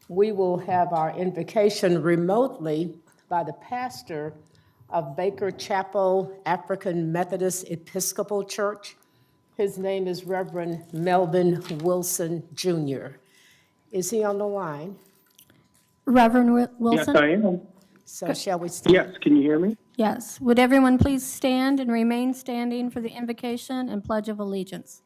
we will have our invocation remotely by the pastor of Baker Chapel African Methodist Episcopal Church. His name is Reverend Melvin Wilson Jr. Is he on the line? Reverend Yes, Wilson? I am. So shall we stand? Yes, can you hear me? Yes. Would everyone please stand and remain standing for the invocation and Pledge of Allegiance?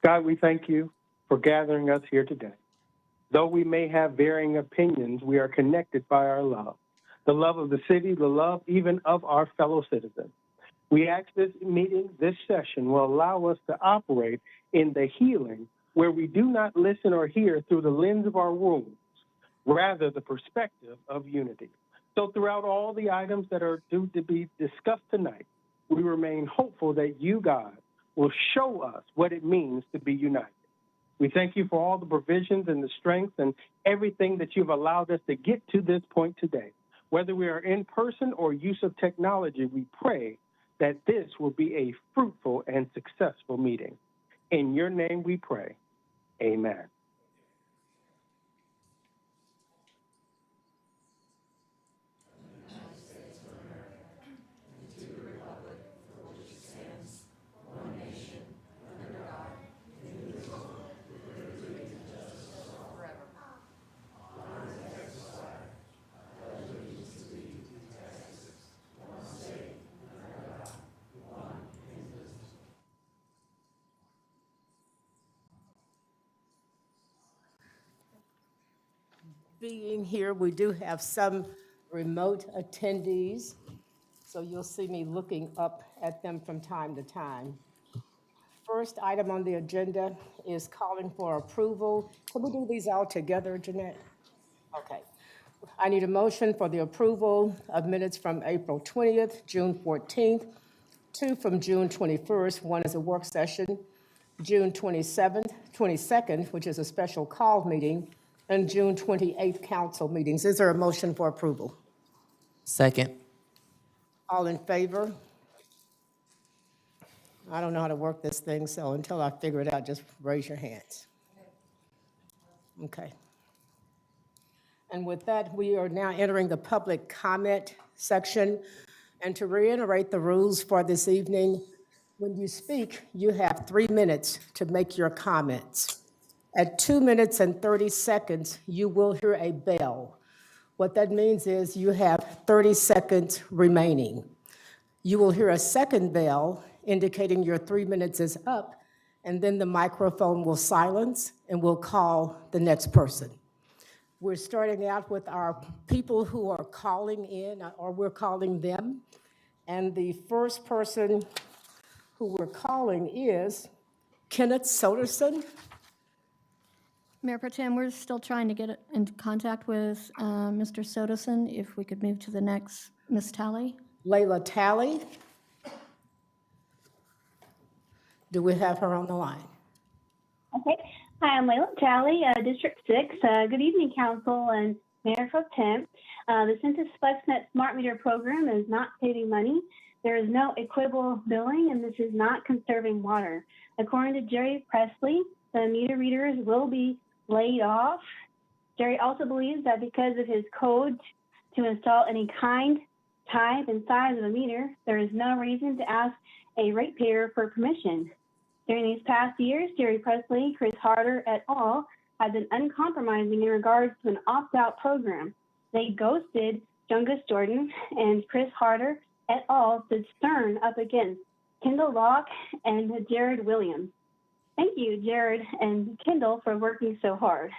God, we thank you for gathering us here today. Though we may have varying opinions, we are connected by our love, the love of the city, the love even of our fellow citizens. We ask this meeting, this session will allow us to operate in the healing where we do not listen or hear through the lens of our wounds, rather the perspective of unity. So throughout all the items that are due to be discussed tonight, we remain hopeful that you, God, will show us what it means to be united. We thank you for all the provisions and the strength and everything that you've allowed us to get to this point today. Whether we are in person or use of technology, we pray that this will be a fruitful and successful meeting. In your name we pray. Amen. Being here, we do have some remote attendees, so you'll see me looking up at them from time to time. First item on the agenda is calling for approval. Can we do these all together, Jeanette? Okay. I need a motion for the approval of minutes from April 20th, June 14th, two from June 21st, one is a work session, June 22nd, which is a special call meeting, and June 28th council meetings. Is there a motion for approval? Second. All in favor? I don't know how to work this thing, so until I figure it out, just raise your hands. Okay. And with that, we are now entering the public comment section. And to reiterate the rules for this evening, when you speak, you have 3 minutes to make your comments. At 2 minutes and 30 seconds, you will hear a bell. What that means is you have 30 seconds remaining. You will hear a second bell indicating your 3 minutes is up, and then the microphone will silence and we'll call the next person. We're starting out with our people who are calling in, or we're calling them. And the first person who we're calling is Kenneth Soderson. Mayor Pro Tem, we're still trying to get in contact with Mr. Soderson. If we could move to the next, Ms. Talley. Layla Talley. Do we have her on the line? Okay. Hi, I'm Layla Talley, District 6. Good evening, Council and Mayor Pro Tem. The Census FlexNet Smart Meter Program is not saving money. There is no equitable billing, and this is not conserving water. According to Jerry Presley, the meter readers will be laid off. Jerry also believes that because of his code to install any kind, type, and size of a meter, there is no reason to ask a ratepayer for permission. During these past years, Jerry Presley, Chris Harder et al. Have been uncompromising in regards to an opt-out program. They ghosted Jungus Jordan, and Chris Harder et al. Stood stern up against Kendall Locke and Jared Williams. Thank you, Jared and Kendall, for working so hard.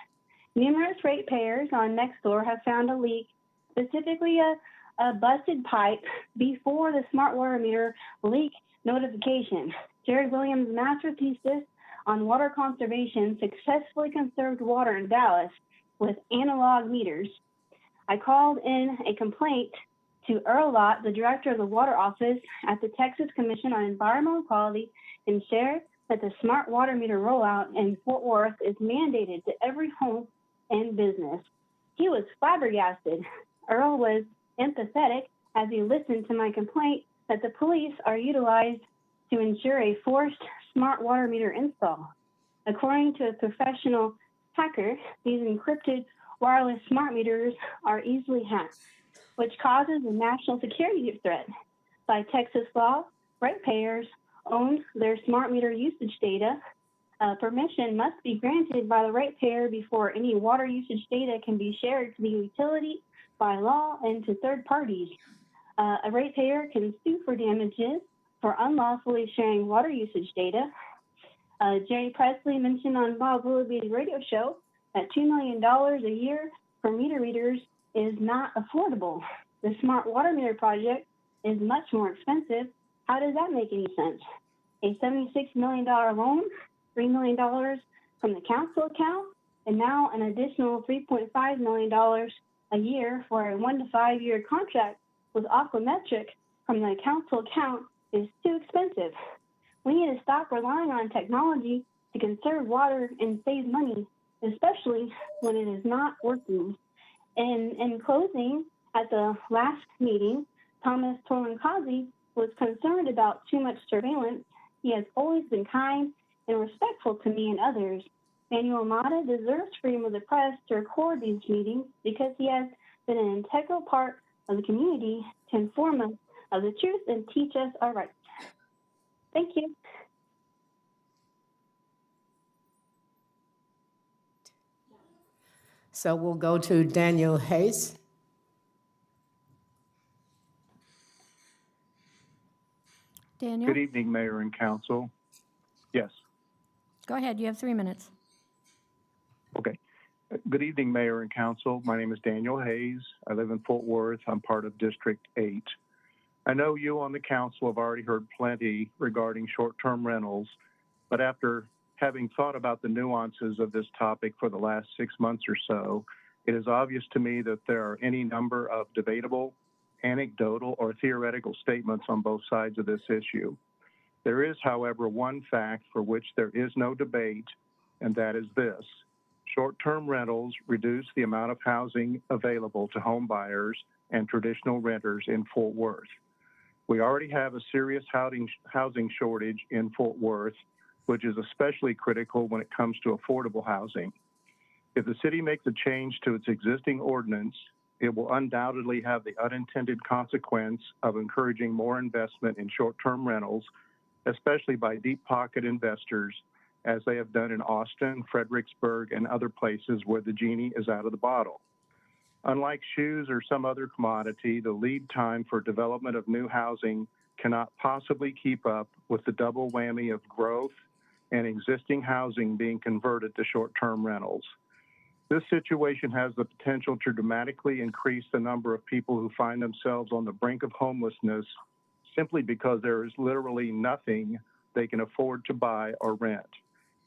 Numerous ratepayers on Nextdoor have found a leak, specifically a busted pipe, before the smart water meter leak notification. Jared Williams' master thesis on water conservation successfully conserved water in Dallas with analog meters. I called in a complaint to Earl Lott, the director of the water office at the Texas Commission on Environmental Quality, and shared that the smart water meter rollout in Fort Worth is mandated to every home and business. He was flabbergasted. Earl was empathetic as he listened to my complaint that the police are utilized to ensure a forced smart water meter install. According to a professional hacker, these encrypted wireless smart meters are easily hacked, which causes a national security threat. By Texas law, ratepayers own their smart meter usage data. Permission must be granted by the ratepayer before any water usage data can be shared to the utility by law and to third parties. A ratepayer can sue for damages for unlawfully sharing water usage data. Jerry Presley mentioned on Bob Willoughby's radio show that $2 million a year for meter readers is not affordable. The Smart Water Meter project is much more expensive. How does that make any sense? A $76 million loan, $3 million from the council account, and now an additional $3.5 million a year for a 1 to 5 year contract with Aquametric from the council account is too expensive. We need to stop relying on technology to conserve water and save money, especially when it is not working. In closing, at the last meeting, Thomas Tolankazi was concerned about too much surveillance. He has always been kind and respectful to me and others. Manuel Mata deserves freedom of the press to record these meetings because he has been an integral part of the community to inform us of the truth and teach us our rights. Thank you. So we'll go to Daniel Hayes. Daniel, Good evening, Mayor and Council. Yes, go ahead. You have 3 minutes. okay. Good evening, Mayor and Council. My name is Daniel Hayes. I live in Fort Worth. I'm part of District 8. I know you on the council have already heard plenty regarding short-term rentals, but after having thought about the nuances of this topic for the last 6 months or so, it is obvious to me that there are any number of debatable, anecdotal, or theoretical statements on both sides of this issue. There is, however, one fact for which there is no debate, and that is this. Short-term rentals reduce the amount of housing available to home buyers and traditional renters in Fort Worth. We already have a serious housing shortage in Fort Worth, which is especially critical when it comes to affordable housing. If the city makes a change to its existing ordinance, it will undoubtedly have the unintended consequence of encouraging more investment in short-term rentals, especially by deep-pocket investors, as they have done in Austin, Fredericksburg, and other places where the genie is out of the bottle. Unlike shoes or some other commodity, the lead time for development of new housing cannot possibly keep up with the double whammy of growth and existing housing being converted to short-term rentals. This situation has the potential to dramatically increase the number of people who find themselves on the brink of homelessness simply because there is literally nothing they can afford to buy or rent.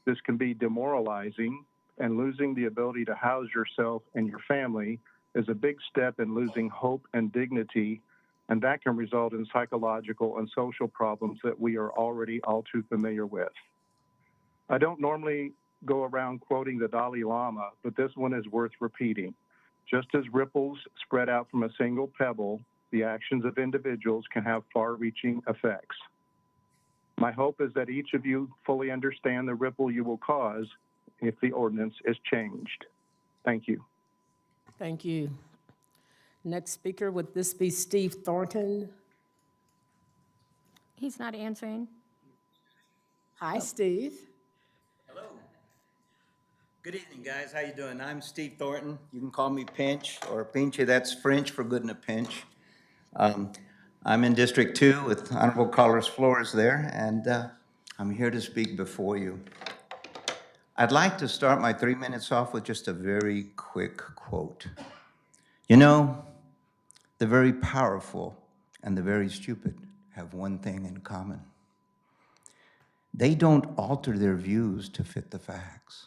This can be demoralizing, and losing the ability to house yourself and your family is a big step in losing hope and dignity, and that can result in psychological and social problems that we are already all too familiar with. I don't normally go around quoting the Dalai Lama, but this one is worth repeating. Just as ripples spread out from a single pebble, the actions of individuals can have far-reaching effects. My hope is that each of you fully understand the ripple you will cause if the ordinance is changed. Thank you. Thank you. Next speaker, would this be Steve Thornton? He's not answering. Hi, Steve. Hello. Good evening, guys. How you doing? I'm Steve Thornton. You can call me Pinch or Pinchy. That's French for good in a pinch. I'm in District 2 with Honorable Carlos Flores there, and I'm here to speak before you. I'd like to start my 3 minutes off with just a very quick quote. You know, the very powerful and the very stupid have one thing in common. They don't alter their views to fit the facts.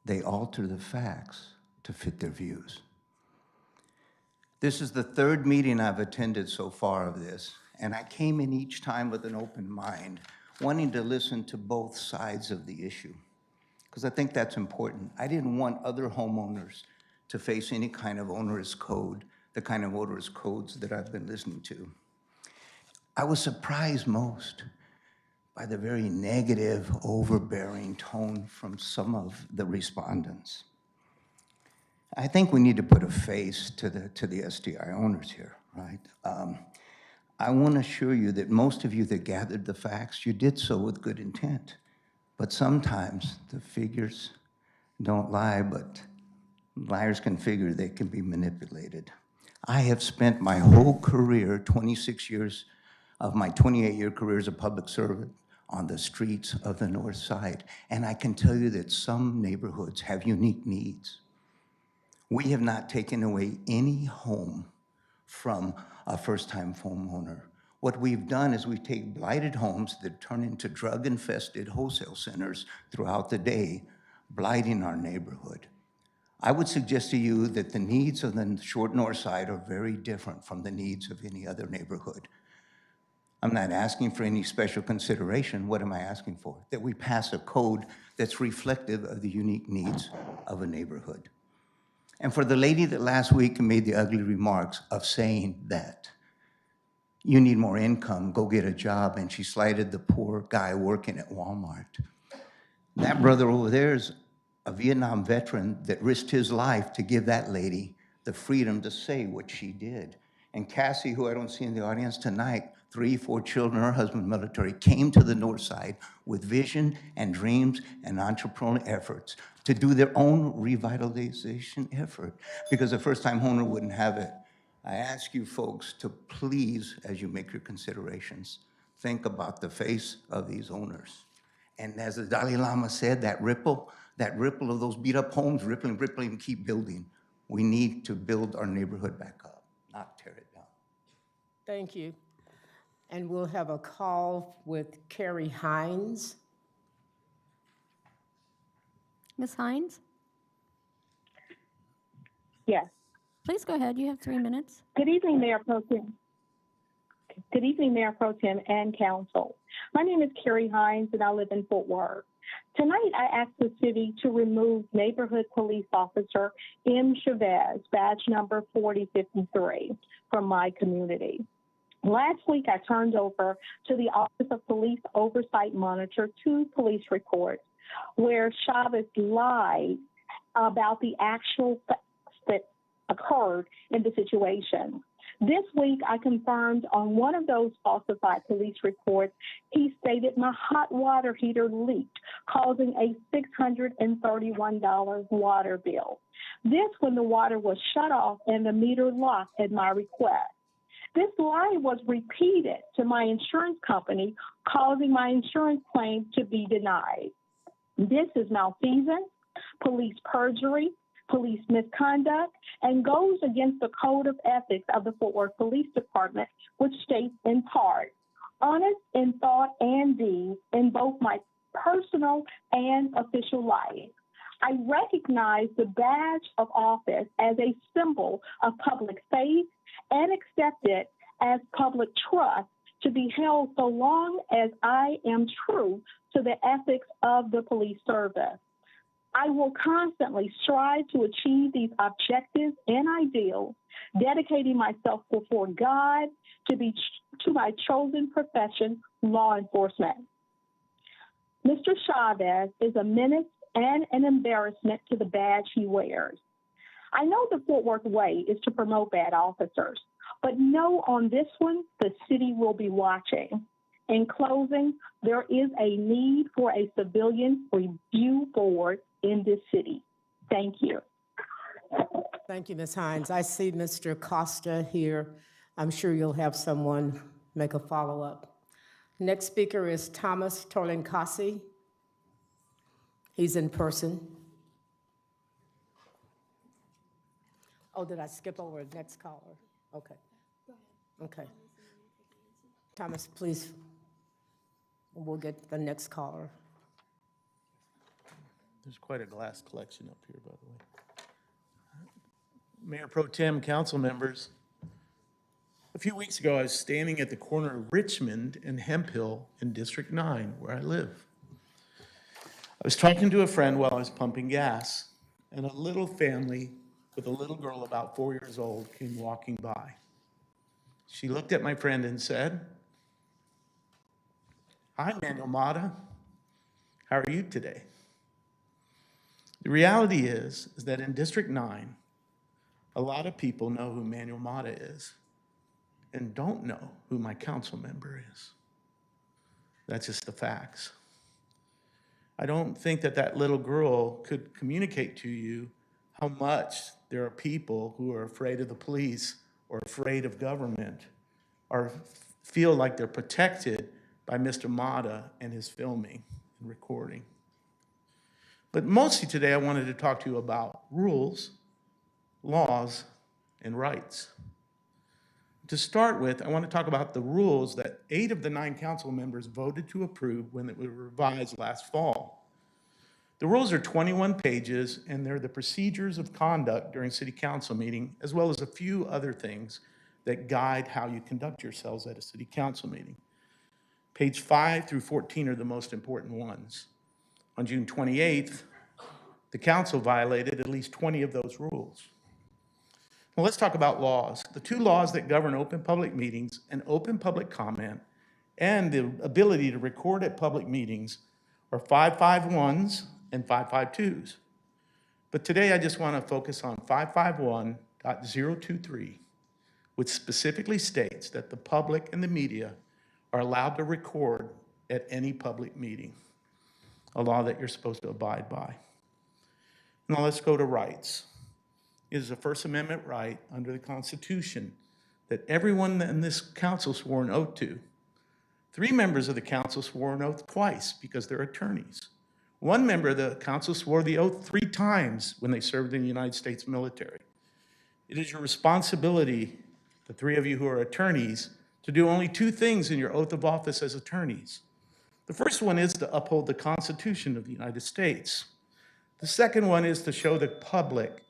They alter the facts to fit their views. This is the third meeting I've attended so far of this, and I came in each time with an open mind, wanting to listen to both sides of the issue, because I think that's important. I didn't want other homeowners to face any kind of onerous code, the kind of onerous codes that I've been listening to. I was surprised most by the very negative, overbearing tone from some of the respondents. I think we need to put a face to the STI owners here, right? I want to assure you that most of you that gathered the facts, you did so with good intent. But sometimes the figures don't lie, but liars can figure they can be manipulated. I have spent my whole career, 26 years of my 28-year career as a public servant, on the streets of the North Side. And I can tell you that some neighborhoods have unique needs. We have not taken away any home from a first-time homeowner. What we've done is we take blighted homes that turn into drug-infested wholesale centers throughout the day, blighting our neighborhood. I would suggest to you that the needs of the short North Side are very different from the needs of any other neighborhood. I'm not asking for any special consideration. What am I asking for? That we pass a code that's reflective of the unique needs of a neighborhood. And for the lady that last week made the ugly remarks of saying that you need more income, go get a job, and she slighted the poor guy working at Walmart. That brother over there is a Vietnam veteran that risked his life to give that lady the freedom to say what she did. And Cassie, who I don't see in the audience tonight, 3, 4 children, her husband military, came to the North Side with vision and dreams and entrepreneurial efforts to do their own revitalization effort, because a first-time homeowner wouldn't have it. I ask you folks to please, as you make your considerations, think about the face of these owners. And as the Dalai Lama said, that ripple of those beat up homes, rippling, and keep building. We need to build our neighborhood back up, not tear it down. Thank you. And we'll have a call with Carrie Hines. Ms. Hines, Yes. please go ahead. You have 3 minutes. Good evening, Mayor Pro Tem. Good evening, Mayor Pro Tem and Council. My name is Carrie Hines, and I live in Fort Worth. Tonight, I asked the city to remove Neighborhood Police Officer M. Chavez, badge number 4053, from my community. Last week, I turned over to the Office of Police Oversight Monitor 2 police reports where Chavez lied about the actual facts that occurred in the situation. This week, I confirmed on one of those falsified police reports, he stated my hot water heater leaked, causing a $631 water bill. This when the water was shut off and the meter locked at my request. This lie was repeated to my insurance company, causing my insurance claim to be denied. This is malfeasance, police perjury, police misconduct, and goes against the code of ethics of the Fort Worth Police Department, which states in part, honest in thought and deed in both my personal and official life. I recognize the badge of office as a symbol of public faith and accept it as public trust to be held so long as I am true to the ethics of the police service. I will constantly strive to achieve these objectives and ideals, dedicating myself before God to my chosen profession, law enforcement. Mr. Chavez is a menace and an embarrassment to the badge he wears. I know the Fort Worth way is to promote bad officers, but know on this one, the city will be watching. In closing, there is a need for a civilian review board in this city. Thank you. Thank you, Ms. Hines. I see Mr. Costa here. I'm sure you'll have someone make a follow-up. Next speaker is Thomas Tolinkasi. He's in person. Oh, did I skip over the next caller? Okay. Okay. Thomas, please, we'll get the next caller. There's quite a glass collection up here, by the way. Mayor Pro Tem, council members. A few weeks ago, I was standing at the corner of Richmond and Hemphill in District 9, where I live. I was talking to a friend while I was pumping gas, and a little family with a little girl about 4 years old came walking by. She looked at my friend and said, Hi, Manuel Mata. How are you today? The reality is that in District 9, a lot of people know who Manuel Mata is and don't know who my council member is. That's just the facts. I don't think that that little girl could communicate to you how much there are people who are afraid of the police or afraid of government or feel like they're protected by Mr. Mata and his filming and recording. But mostly today, I wanted to talk to you about rules, laws, and rights. To start with, I want to talk about the rules that 8 of the 9 council members voted to approve when it was revised last fall. The rules are 21 pages, and they're the procedures of conduct during city council meeting, as well as a few other things that guide how you conduct yourselves at a city council meeting. Page 5 through 14 are the most important ones. On June 28th, the council violated at least 20 of those rules. Well, let's talk about laws. The 2 laws that govern open public meetings and open public comment and the ability to record at public meetings are 551s and 552s. But today I just want to focus on 551.023, which specifically states that the public and the media are allowed to record at any public meeting, a law that you're supposed to abide by. Now let's go to rights. It is a First Amendment right under the Constitution that everyone in this council swore an oath to. 3 members of the council swore an oath twice because they're attorneys. 1 member of the council swore the oath 3 times when they served in the United States military. It is your responsibility, the 3 of you who are attorneys, to do only 2 things in your oath of office as attorneys. The first one is to uphold the Constitution of the United States. The second one is to show the public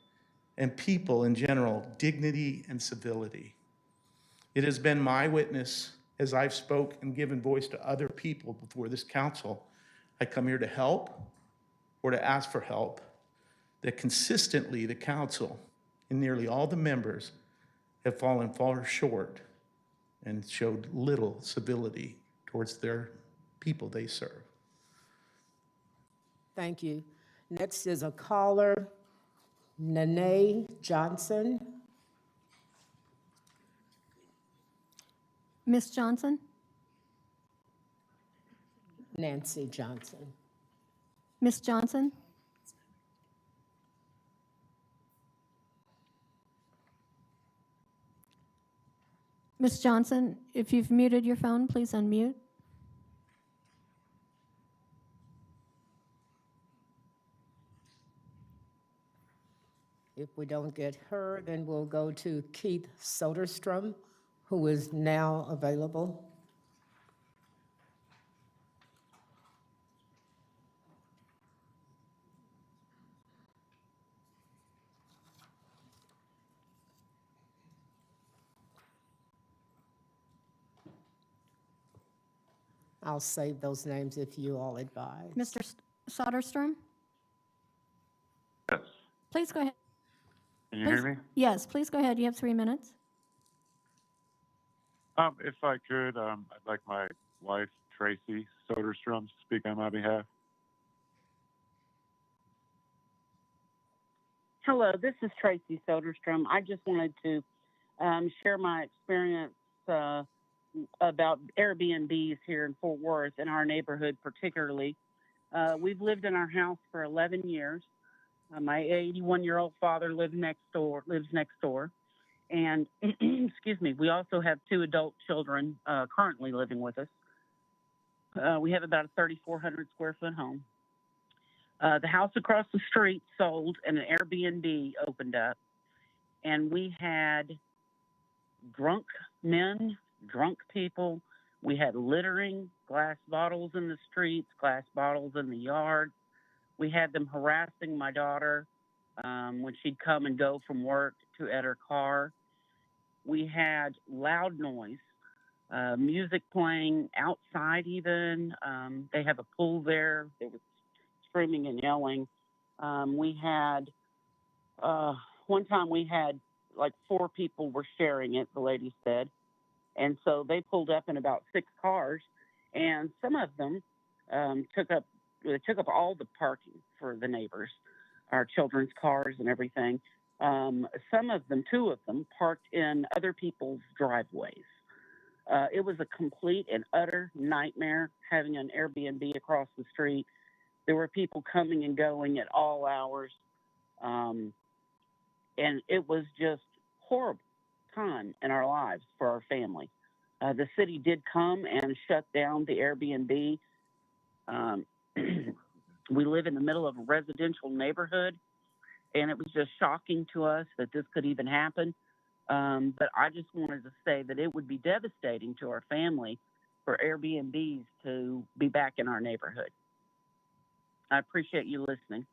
and people in general dignity and civility. It has been my witness as I've spoke and given voice to other people before this council. I come here to help or to ask for help, that consistently the council and nearly all the members have fallen far short and showed little civility towards their people they serve. Thank you. Next is a caller, Nene Johnson. Ms. Johnson? Nancy Johnson. Ms. Johnson? Ms. Johnson, if you've muted your phone, please unmute. If we don't get her, then we'll go to Keith Soderstrom, who is now available. I'll save those names if you all advise. Mr. Soderstrom? Yes. Please go ahead. Can you hear me? Yes, please go ahead. You have 3 minutes. If I could, I'd like my wife, Tracy Soderstrom, to speak on my behalf. Hello, this is Tracy Soderstrom. I just wanted to share my experience about Airbnbs here in Fort Worth, in our neighborhood particularly. We've lived in our house for 11 years. My 81-year-old father lives next door. And, excuse me, we also have 2 adult children currently living with us. We have about a 3,400 square foot home. The house across the street sold and an Airbnb opened up. And we had drunk men, drunk people. We had littering, glass bottles in the streets, glass bottles in the yard. We had them harassing my daughter when she'd come and go from work at her car. We had loud noise, music playing outside even. They have a pool there. They were screaming and yelling. We had, one time we had like 4 people were sharing it, the lady said. And so they pulled up in about 6 cars and some of them took up all the parking for the neighbors, our children's cars and everything. Some of them, 2 of them, parked in other people's driveways. It was a complete and utter nightmare having an Airbnb across the street. There were people coming and going at all hours. And it was just horrible time in our lives for our family. The city did come and shut down the Airbnb. We live in the middle of a residential neighborhood, and it was just shocking to us that this could even happen. But I just wanted to say that it would be devastating to our family for Airbnbs to be back in our neighborhood. I appreciate you listening.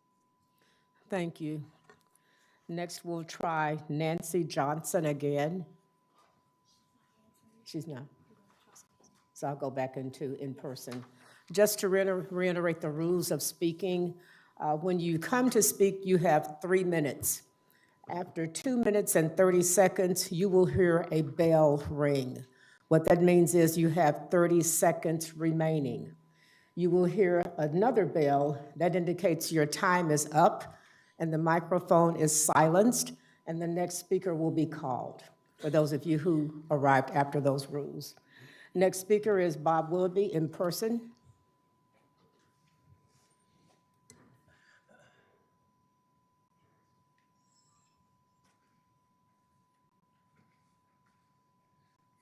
Thank you. Next, we'll try Nancy Johnson again. She's not. So I'll go back into in person. Just to reiterate the rules of speaking, when you come to speak, you have 3 minutes. After 2 minutes and 30 seconds, you will hear a bell ring. What that means is you have 30 seconds remaining. You will hear another bell that indicates your time is up and the microphone is silenced, and the next speaker will be called, for those of you who arrived after those rules. Next speaker is Bob Willoughby in person.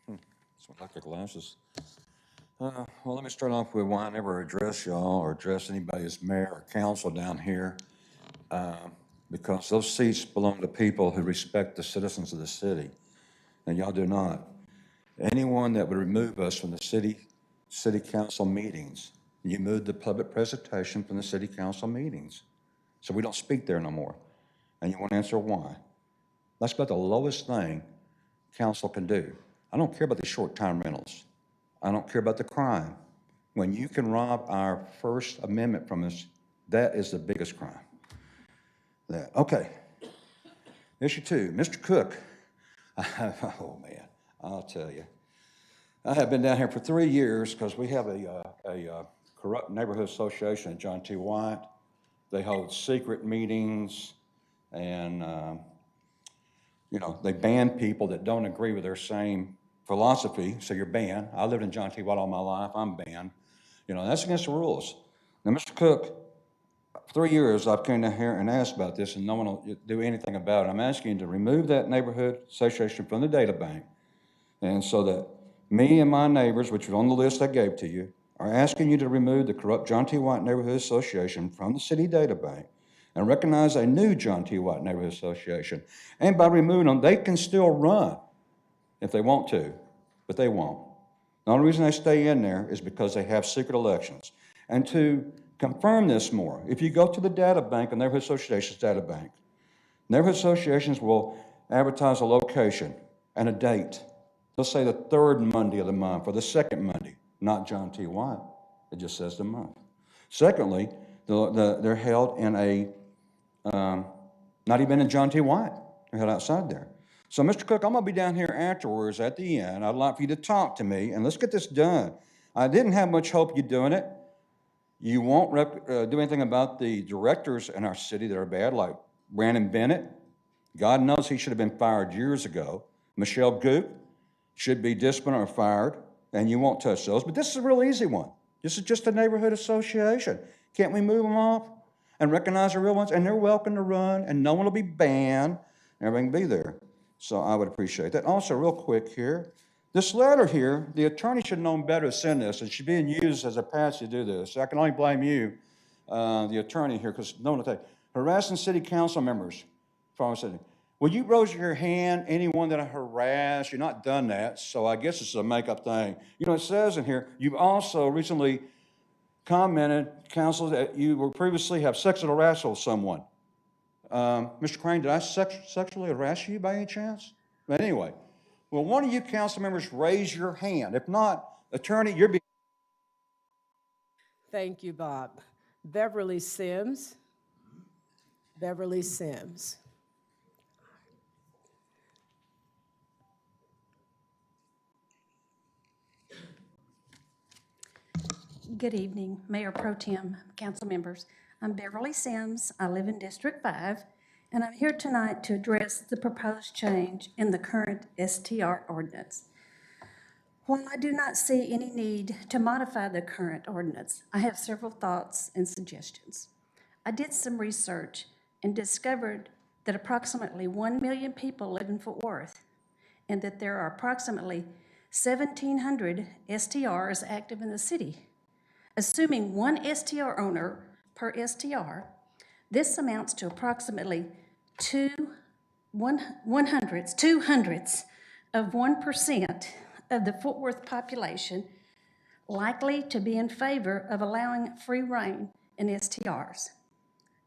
So I like the glasses. Well, let me start off with why I never address y'all or address anybody as mayor or council down here, because those seats belong to people who respect the citizens of the city, and y'all do not. Anyone that would remove us from the city council meetings, you moved the public presentation from the city council meetings, so we don't speak there no more. And you want to answer why? That's about the lowest thing council can do. I don't care about the short-time rentals. I don't care about the crime. When you can rob our First Amendment from us, that is the biggest crime. Okay. Issue 2, Mr. Cook. Oh man, I'll tell you. I have been down here for 3 years because we have a corrupt neighborhood association at John T. White. They hold secret meetings and, they ban people that don't agree with their same philosophy, so you're banned. I lived in John T. White all my life, I'm banned. That's against the rules. Now, Mr. Cook, for 3 years, I've come down here and asked about this, and no one will do anything about it. I'm asking you to remove that neighborhood association from the data bank, and so that me and my neighbors, which are on the list I gave to you, are asking you to remove the corrupt John T. White Neighborhood Association from the city data bank and recognize a new John T. White Neighborhood Association. And by removing them, they can still run if they want to, but they won't. The only reason they stay in there is because they have secret elections. And to confirm this more, if you go to the data bank, the Neighborhood Associations data bank, neighborhood associations will advertise a location and a date. They'll say the 3rd Monday of the month or the 2nd Monday, not John T. White. It just says the month. Secondly, they're held in a, not even in John T. White. They're held outside there. So, Mr. Cook, I'm going to be down here afterwards at the end. I'd like for you to talk to me, and let's get this done. I didn't have much hope you doing it. You won't do anything about the directors in our city that are bad, like Brandon Bennett. God knows he should have been fired years ago. Michelle Goop should be disciplined or fired, and you won't touch those. But this is a real easy one. This is just a neighborhood association. Can't we move them off and recognize the real ones? And they're welcome to run, and no one will be banned. Everything will be there. So I would appreciate that. Also, real quick here, this letter here, the attorney should have known better to send this. It should be used as a pass to do this. I can only blame you, the attorney here, because no one will take. Harassing city council members. Will you raise your hand, anyone that I harass? You're not done that, so I guess it's a make-up thing. It says in here, you've also recently commented, counsel, that you were previously have sexual harassment with someone. Mr. Crane, did I sexually harass you by any chance? But anyway, will one of you council members raise your hand? If not, attorney, you're being... Thank you, Bob. Beverly Sims. Beverly Sims. Good evening, Mayor Pro Tem, council members. I'm Beverly Sims. I live in District 5, and I'm here tonight to address the proposed change in the current STR ordinance. While I do not see any need to modify the current ordinance, I have several thoughts and suggestions. I did some research and discovered that approximately 1 million people live in Fort Worth, and that there are approximately 1,700 STRs active in the city. Assuming one STR owner per STR, this amounts to approximately two hundredths of 1% of the Fort Worth population likely to be in favor of allowing free rein in STRs.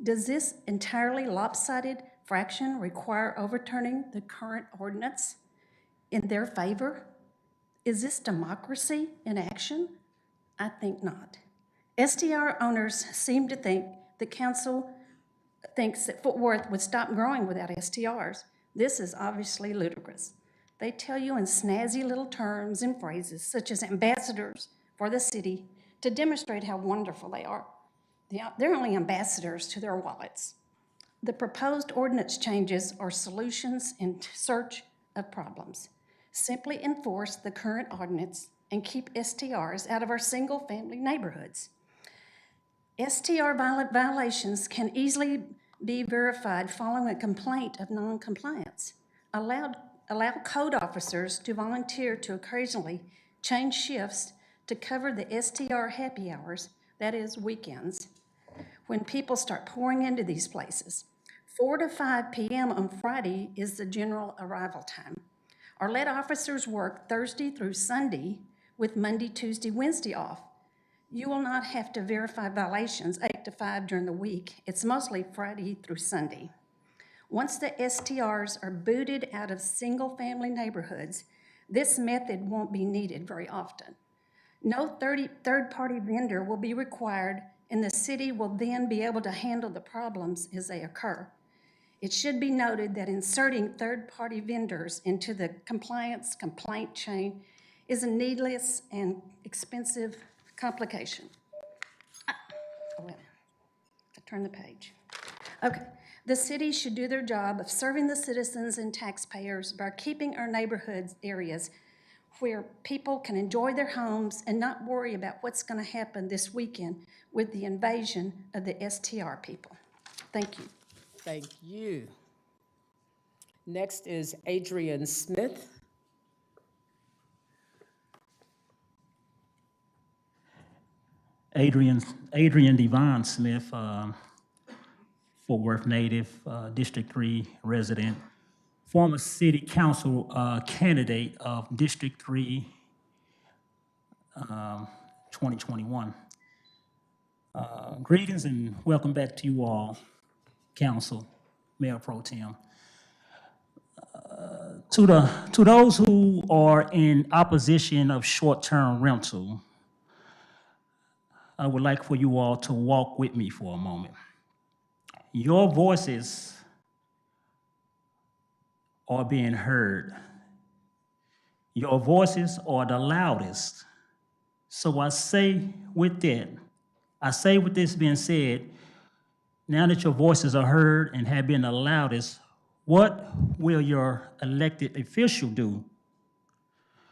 Does this entirely lopsided fraction require overturning the current ordinance in their favor? Is this democracy in action? I think not. STR owners seem to think the council thinks that Fort Worth would stop growing without STRs. This is obviously ludicrous. They tell you in snazzy little terms and phrases, such as ambassadors for the city, to demonstrate how wonderful they are. They're only ambassadors to their wallets. The proposed ordinance changes are solutions in search of problems. Simply enforce the current ordinance and keep STRs out of our single-family neighborhoods. STR violations can easily be verified following a complaint of non-compliance. Allow code officers to volunteer to occasionally change shifts to cover the STR happy hours, that is weekends, when people start pouring into these places. 4 to 5 p.m. on Friday is the general arrival time. Or let officers work Thursday through Sunday with Monday, Tuesday, Wednesday off. You will not have to verify violations 8 to 5 during the week. It's mostly Friday through Sunday. Once the STRs are booted out of single-family neighborhoods, this method won't be needed very often. No third-party vendor will be required, and the city will then be able to handle the problems as they occur. It should be noted that inserting third-party vendors into the compliance complaint chain is a needless and expensive complication. Turn the page. Okay, the city should do their job of serving the citizens and taxpayers by keeping our neighborhoods areas where people can enjoy their homes and not worry about what's going to happen this weekend with the invasion of the STR people. Thank you. Thank you. Next is Adrian Smith. Adrian Devon Smith, Fort Worth native, District 3 resident, former city council candidate of District 3 2021. Greetings and welcome back to you all, council, Mayor Pro Tem. To those who are in opposition of short-term rental, I would like for you all to walk with me for a moment. Your voices are being heard. Your voices are the loudest. So I say with this being said, now that your voices are heard and have been the loudest, what will your elected official do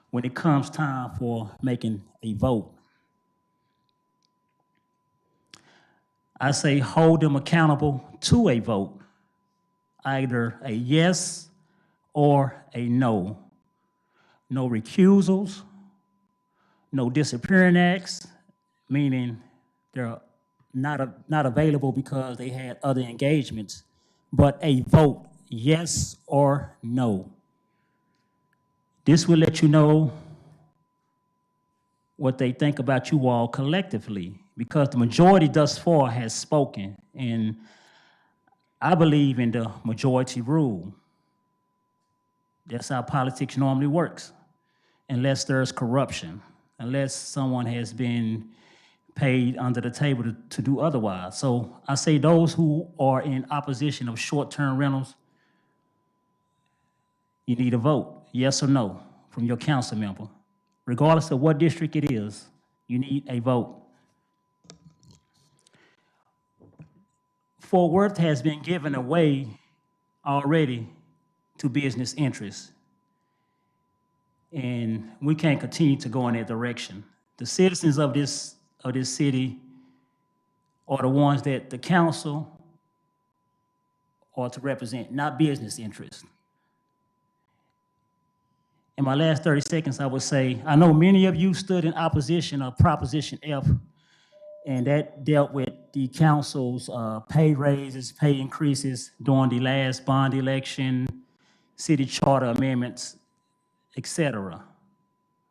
when it comes time for making a vote? I say hold them accountable to a vote, either a yes or a no. No recusals, no disappearing acts, meaning they're not available because they had other engagements, but a vote, yes or no. This will let you know what they think about you all collectively, because the majority thus far has spoken, and I believe in the majority rule. That's how politics normally works, unless there's corruption, unless someone has been paid under the table to do otherwise. So I say those who are in opposition of short-term rentals, you need a vote, yes or no, from your council member. Regardless of what district it is, you need a vote. Fort Worth has been given away already to business interests. And we can't continue to go in that direction. The citizens of this city are the ones that the council are to represent, not business interests. In my last 30 seconds, I would say, I know many of you stood in opposition of Proposition F, and that dealt with the council's pay raises, pay increases during the last bond election, city charter amendments, etc.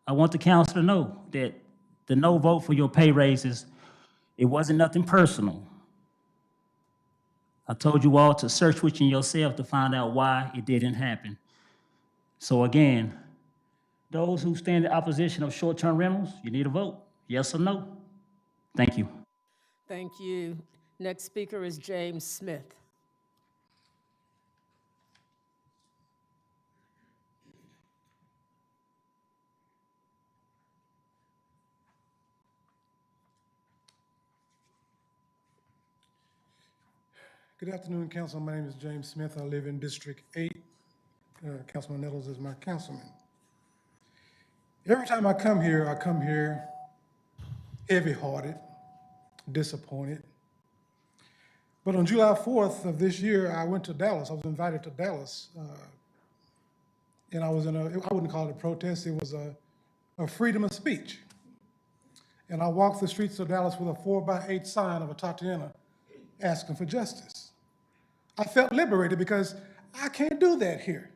I want the council to know that the no vote for your pay raises, it wasn't nothing personal. I told you all to search within yourself to find out why it didn't happen. So again, those who stand in opposition of short-term rentals, you need a vote, yes or no. Thank you. Thank you. Next speaker is James Smith. Good afternoon, Council. My name is James Smith. I live in District 8. Councilman Nettles is my councilman. Every time I come here heavy-hearted, disappointed. But on July 4th of this year, I went to Dallas. I was invited to Dallas. And I was I wouldn't call it a protest, it was a freedom of speech. And I walked the streets of Dallas with a 4x8 sign of a Tatiana asking for justice. I felt liberated because I can't do that here.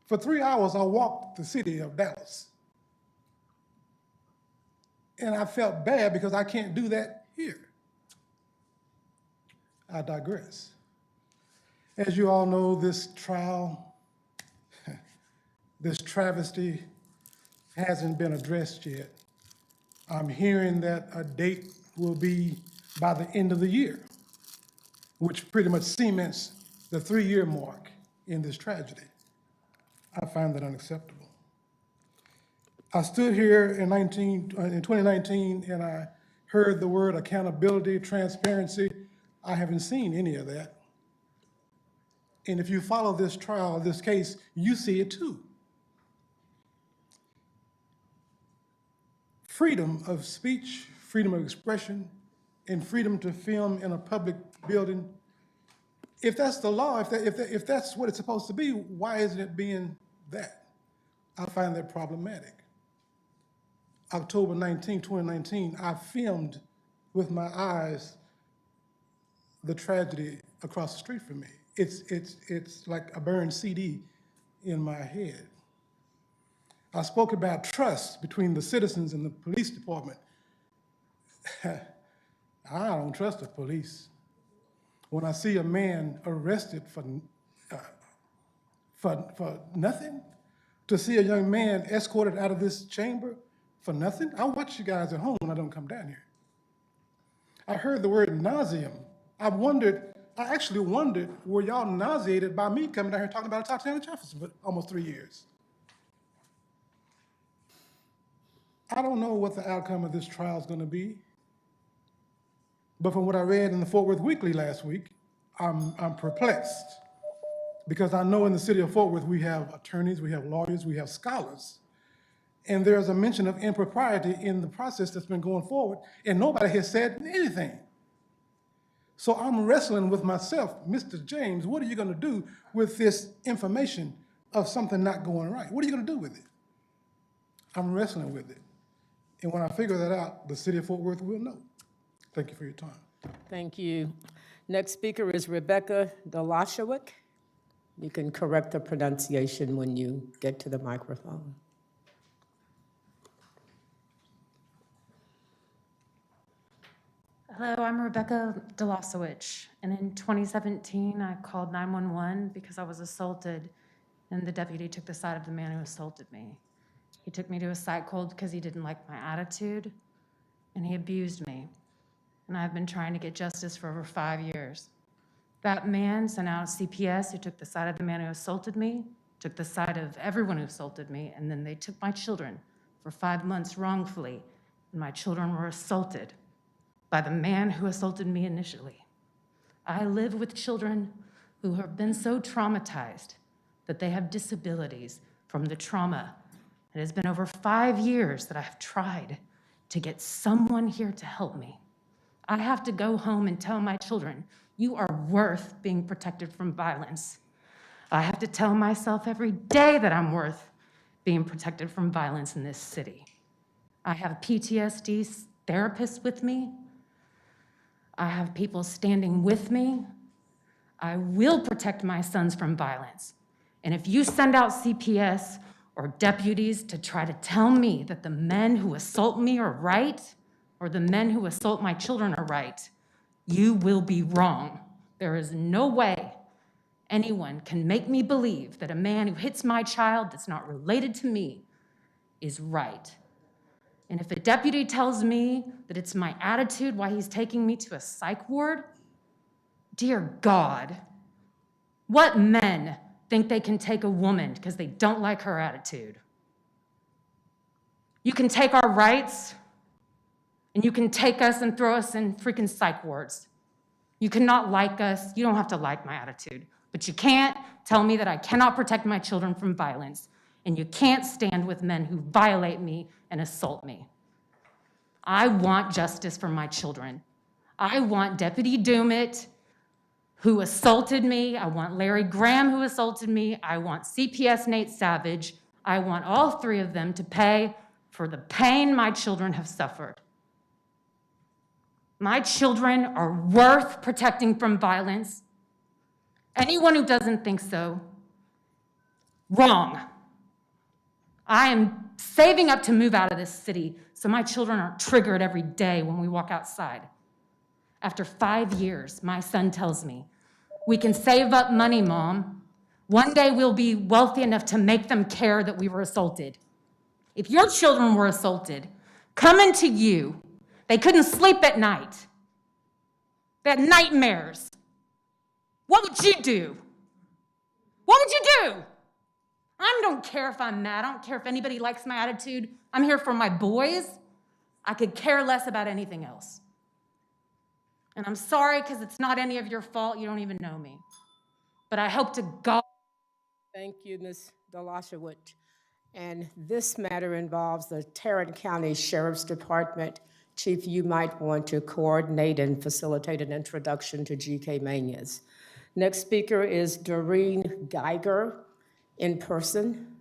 For 3 hours, I walked the city of Dallas. And I felt bad because I can't do that here. I digress. As you all know, this trial, this travesty hasn't been addressed yet. I'm hearing that a date will be by the end of the year, which pretty much cements the 3-year mark in this tragedy. I find that unacceptable. I stood here in 2019 and I heard the word accountability, transparency. I haven't seen any of that. And if you follow this trial, this case, you see it too. Freedom of speech, freedom of expression, and freedom to film in a public building. If that's the law, if that's what it's supposed to be, why isn't it being that? I find that problematic. October 19, 2019, I filmed with my eyes the tragedy across the street from me. It's like a burned CD in my head. I spoke about trust between the citizens and the police department. I don't trust the police. When I see a man arrested for nothing, to see a young man escorted out of this chamber for nothing, I watch you guys at home when I don't come down here. I heard the word nauseum. I actually wondered, were y'all nauseated by me coming down here talking about Tatiana Jefferson for almost 3 years? I don't know what the outcome of this trial is going to be, but from what I read in the Fort Worth Weekly last week, I'm perplexed, because I know in the city of Fort Worth we have attorneys, we have lawyers, we have scholars, and there's a mention of impropriety in the process that's been going forward, and nobody has said anything. So I'm wrestling with myself, Mr. James, what are you going to do with this information of something not going right? What are you going to do with it? I'm wrestling with it. And when I figure that out, the city of Fort Worth will know. Thank you for your time. Thank you. Next speaker is Rebecca Dolashawik. You can correct the pronunciation when you get to the microphone. Hello, I'm Rebecca Dolosowicz, and in 2017, I called 911 because I was assaulted, and the deputy took the side of the man who assaulted me. He took me to a psych hold because he didn't like my attitude, and he abused me. And I've been trying to get justice for over 5 years. That man sent out CPS who took the side of the man who assaulted me, took the side of everyone who assaulted me, and then they took my children for 5 months wrongfully, and my children were assaulted by the man who assaulted me initially. I live with children who have been so traumatized that they have disabilities from the trauma. It has been over 5 years that I have tried to get someone here to help me. I have to go home and tell my children, you are worth being protected from violence. I have to tell myself every day that I'm worth being protected from violence in this city. I have PTSD therapists with me. I have people standing with me. I will protect my sons from violence. And if you send out CPS or deputies to try to tell me that the men who assault me are right, or the men who assault my children are right, you will be wrong. There is no way anyone can make me believe that a man who hits my child that's not related to me is right. And if a deputy tells me that it's my attitude why he's taking me to a psych ward, dear God, what men think they can take a woman because they don't like her attitude? You can take our rights, and you can take us and throw us in freaking psych wards. You cannot like us. You don't have to like my attitude. But you can't tell me that I cannot protect my children from violence, and you can't stand with men who violate me and assault me. I want justice for my children. I want Deputy Doomit, who assaulted me. I want Larry Graham, who assaulted me. I want CPS Nate Savage. I want all three of them to pay for the pain my children have suffered. My children are worth protecting from violence. Anyone who doesn't think so, wrong. I am saving up to move out of this city so my children aren't triggered every day when we walk outside. After 5 years, my son tells me, we can save up money, Mom. One day we'll be wealthy enough to make them care that we were assaulted. If your children were assaulted, coming to you, they couldn't sleep at night. They had nightmares. What would you do? What would you do? I don't care if I'm mad. I don't care if anybody likes my attitude. I'm here for my boys. I could care less about anything else. And I'm sorry because it's not any of your fault. You don't even know me. But I hope to God. Thank you, Ms. Delashewicz. And this matter involves the Tarrant County Sheriff's Department. Chief, you might want to coordinate and facilitate an introduction to GK Manias. Next speaker is Doreen Geiger in person.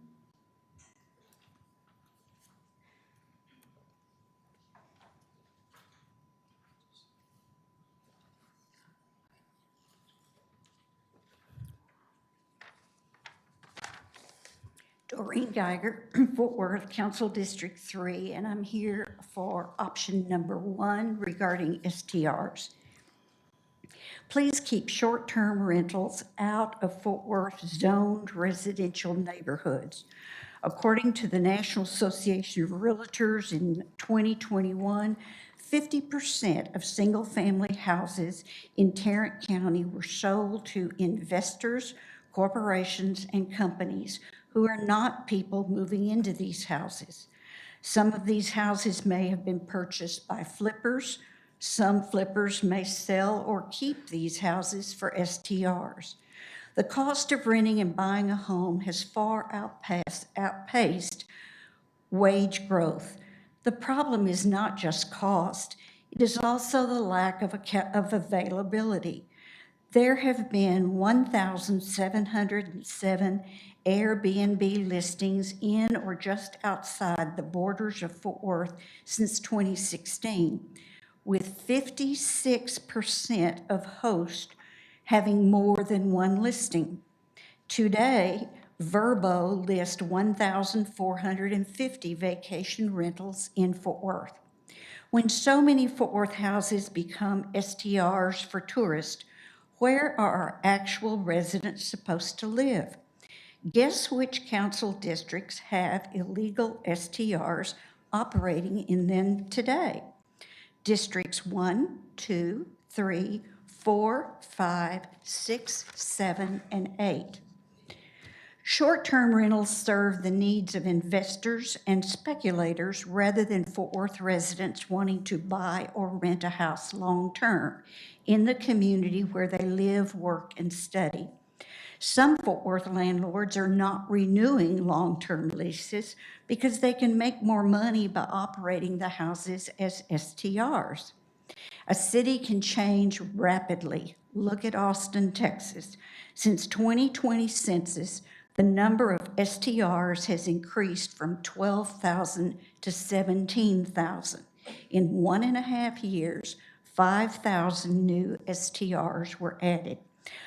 Doreen Geiger, Fort Worth, Council District 3, and I'm here for option number 1 regarding STRs. Please keep short-term rentals out of Fort Worth zoned residential neighborhoods. According to the National Association of Realtors in 2021, 50% of single-family houses in Tarrant County were sold to investors, corporations, and companies who are not people moving into these houses. Some of these houses may have been purchased by flippers. Some flippers may sell or keep these houses for STRs. The cost of renting and buying a home has far outpaced wage growth. The problem is not just cost, it is also the lack of availability. There have been 1,707 Airbnb listings in or just outside the borders of Fort Worth since 2016, with 56% of hosts having more than one listing. Today, Verbo lists 1,450 vacation rentals in Fort Worth. When so many Fort Worth houses become STRs for tourists, where are our actual residents supposed to live? Guess which council districts have illegal STRs operating in them today? Districts 1, 2, 3, 4, 5, 6, 7, and 8. Short-term rentals serve the needs of investors and speculators rather than Fort Worth residents wanting to buy or rent a house long-term in the community where they live, work, and study. Some Fort Worth landlords are not renewing long-term leases because they can make more money by operating the houses as STRs. A city can change rapidly. Look at Austin, Texas. Since 2020 census, the number of STRs has increased from 12,000 to 17,000. In 1.5 years, 5,000 new STRs were added.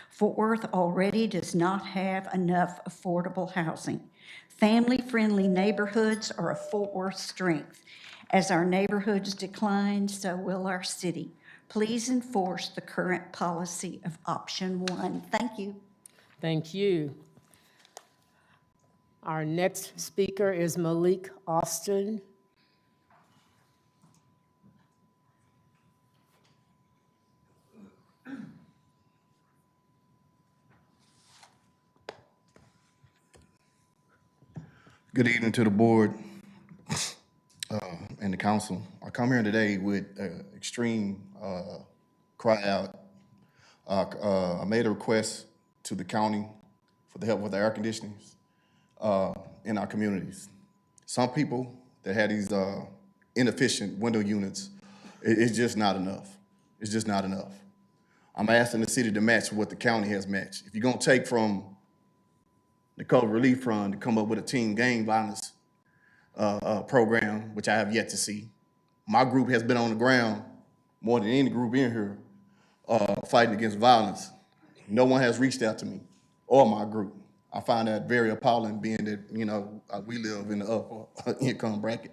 Fort Worth already does not have enough affordable housing. Family-friendly neighborhoods are a Fort Worth strength. As our neighborhoods decline, so will our city. Please enforce the current policy of option 1. Thank you. Thank you. Our next speaker is Malik Austin. Good evening to the board and the council. I come here today with extreme cry out. I made a request to the county for the help with the air conditionings in our communities. Some people that had these inefficient window units, it's just not enough. It's just not enough. I'm asking the city to match what the county has matched. If you're gonna take from the COVID relief fund to come up with a teen gang violence program, which I have yet to see. My group has been on the ground more than any group in here fighting against violence. No one has reached out to me or my group. I find that very appalling, being that, you know, we live in the upper income bracket,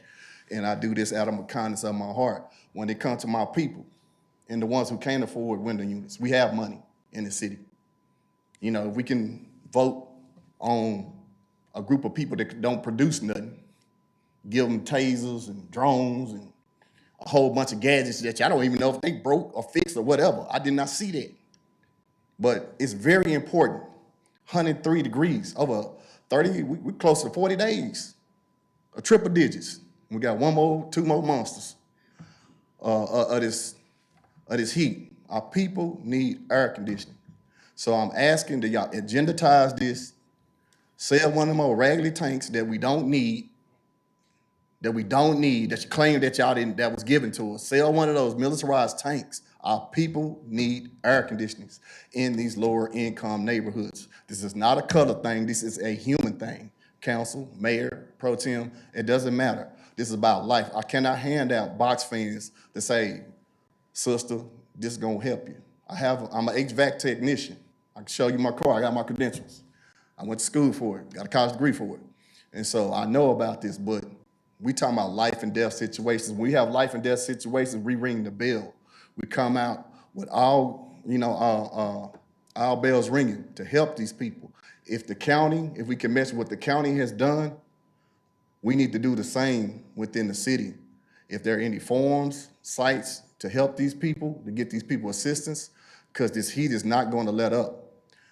and I do this out of the kindness of my heart. When it comes to my people and the ones who can't afford window units, we have money in the city. You know, if we can vote on a group of people that don't produce nothing, give them tasers and drones and a whole bunch of gadgets that I don't even know if they broke or fixed or whatever. I did not see that. But it's very important. 103 degrees, over 30, we're close to 40 days, a triple digits. We got two more monsters of this heat. Our people need air conditioning. So I'm asking that y'all agendatize this, sell one of them old raggedy tanks that we don't need, that you claim that y'all didn't, that was given to us. Sell one of those militarized tanks. Our people need air conditionings in these lower income neighborhoods. This is not a color thing, this is a human thing. Council, mayor, pro tem, it doesn't matter. This is about life. I cannot hand out box fans to say, sister, this is gonna help you. I'm an HVAC technician. I can show you my car, I got my credentials. I went to school for it, got a college degree for it. And so I know about this, but we talking about life and death situations. When we have life and death situations, we ring the bell. We come out with all, our bells ringing to help these people. If we can match what the county has done, we need to do the same within the city. If there are any forums, sites to help these people, to get these people assistance, because this heat is not going to let up.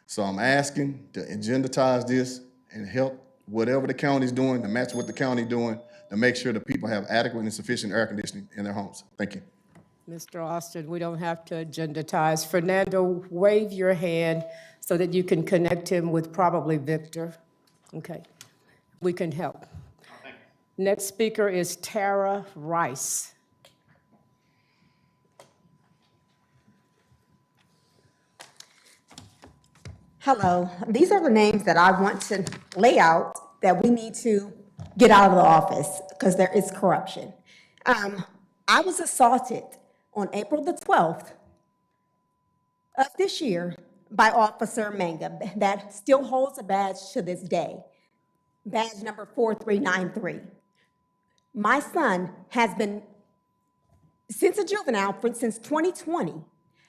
So I'm asking to agendatize this and help whatever the county's doing, to match what the county's doing, to make sure that people have adequate and sufficient air conditioning in their homes. Thank you. Mr. Austin, we don't have to agendatize. Fernando, wave your hand so that you can connect him with probably Victor. Okay, we can help. Next speaker is Tara Rice. Hello, these are the names that I want to lay out that we need to get out of the office because there is corruption. I was assaulted on April the 12th of this year by Officer Manga that still holds a badge to this day, badge number 4393. My son has been, since a juvenile, since 2020,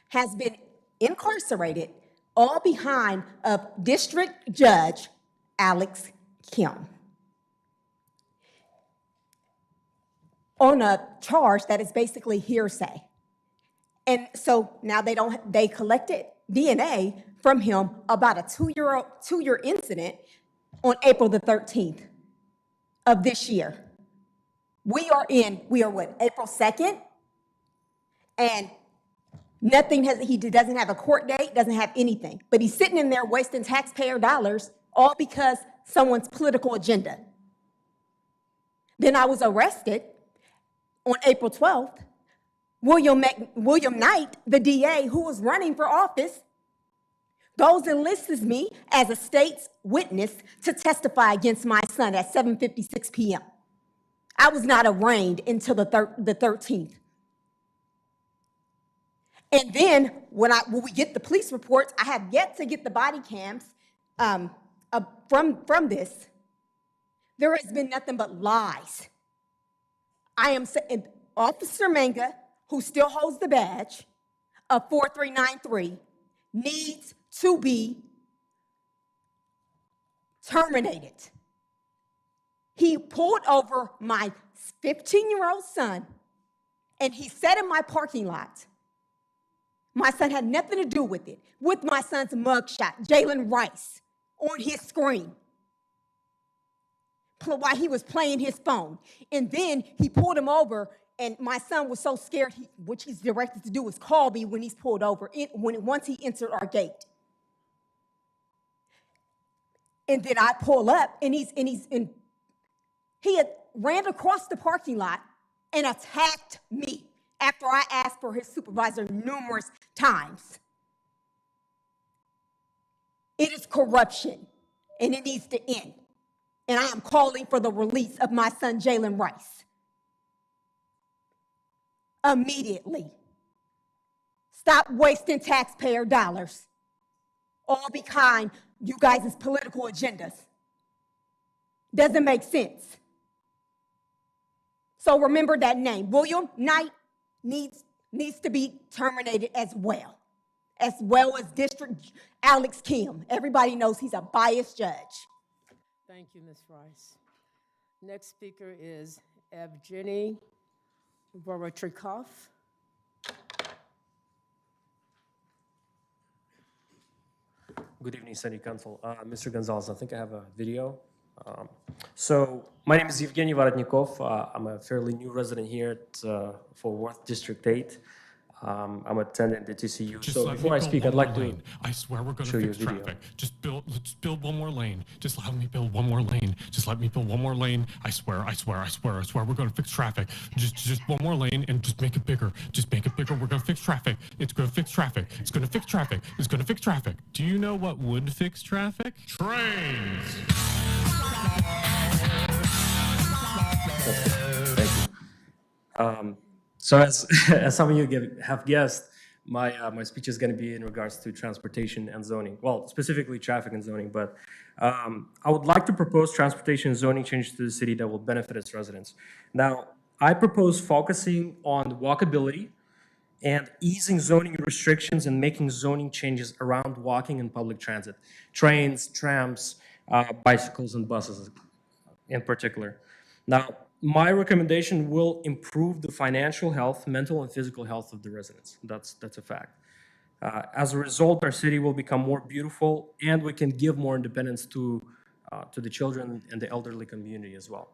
has been incarcerated all behind of District Judge Alex Kim on a charge that is basically hearsay. And so now they collected DNA from him about a two-year incident on April the 13th of this year. We are what, April 2nd? And he doesn't have a court date, doesn't have anything. But he's sitting in there wasting taxpayer dollars, all because someone's political agenda. Then I was arrested on April 12th. William Knight, the DA who was running for office, goes and lists me as a state's witness to testify against my son at 7:56 p.m. I was not arraigned until the 13th. And then when we get the police reports, I have yet to get the body cams from this. There has been nothing but lies. I am saying Officer Manga, who still holds the badge of 4393, needs to be terminated. He pulled over my 15-year-old son, and he sat in my parking lot. My son had nothing to do with it, with my son's mugshot, Jalen Rice, on his screen while he was playing his phone. And then he pulled him over, and my son was so scared, which he's directed to do is call me when he's pulled over, once he entered our gate. And then I pull up, and he had ran across the parking lot and attacked me after I asked for his supervisor numerous times. It is corruption, and it needs to end. And I am calling for the release of my son, Jalen Rice. Immediately. Stop wasting taxpayer dollars, all behind you guys' political agendas. Doesn't make sense. So remember that name. William Knight needs to be terminated as well as District Alex Kim. Everybody knows he's a biased judge. Thank you, Ms. Rice. Next speaker is Evgeny Vorotrikov. Good evening, City Council. Mr. Gonzalez, I think I have a video. So my name is Evgeny Vorotnikov. I'm a fairly new resident here at Fort Worth District 8. I'm attending the TCU. So before I speak, I'd like to I swear we're going show to you a fix video. traffic. Let's build one more lane. Just let me build one more lane. Just let me build one more lane. I swear we're going to fix traffic. Just one more lane and just make it bigger. Just make it bigger. We're going to fix traffic. It's going to fix traffic. It's going to fix traffic. It's going to fix traffic. Do you know what would fix traffic? Trains. Thank you. So as some of you have guessed, my speech is going to be in regards to transportation and zoning. Well, specifically traffic and zoning, but I would like to propose transportation and zoning changes to the city that will benefit its residents. Now, I propose focusing on walkability and easing zoning restrictions and making zoning changes around walking and public transit, trains, trams, bicycles, and buses in particular. Now, my recommendation will improve the financial health, mental and physical health of the residents. That's a fact. As a result, our city will become more beautiful, and we can give more independence to the children and the elderly community as well.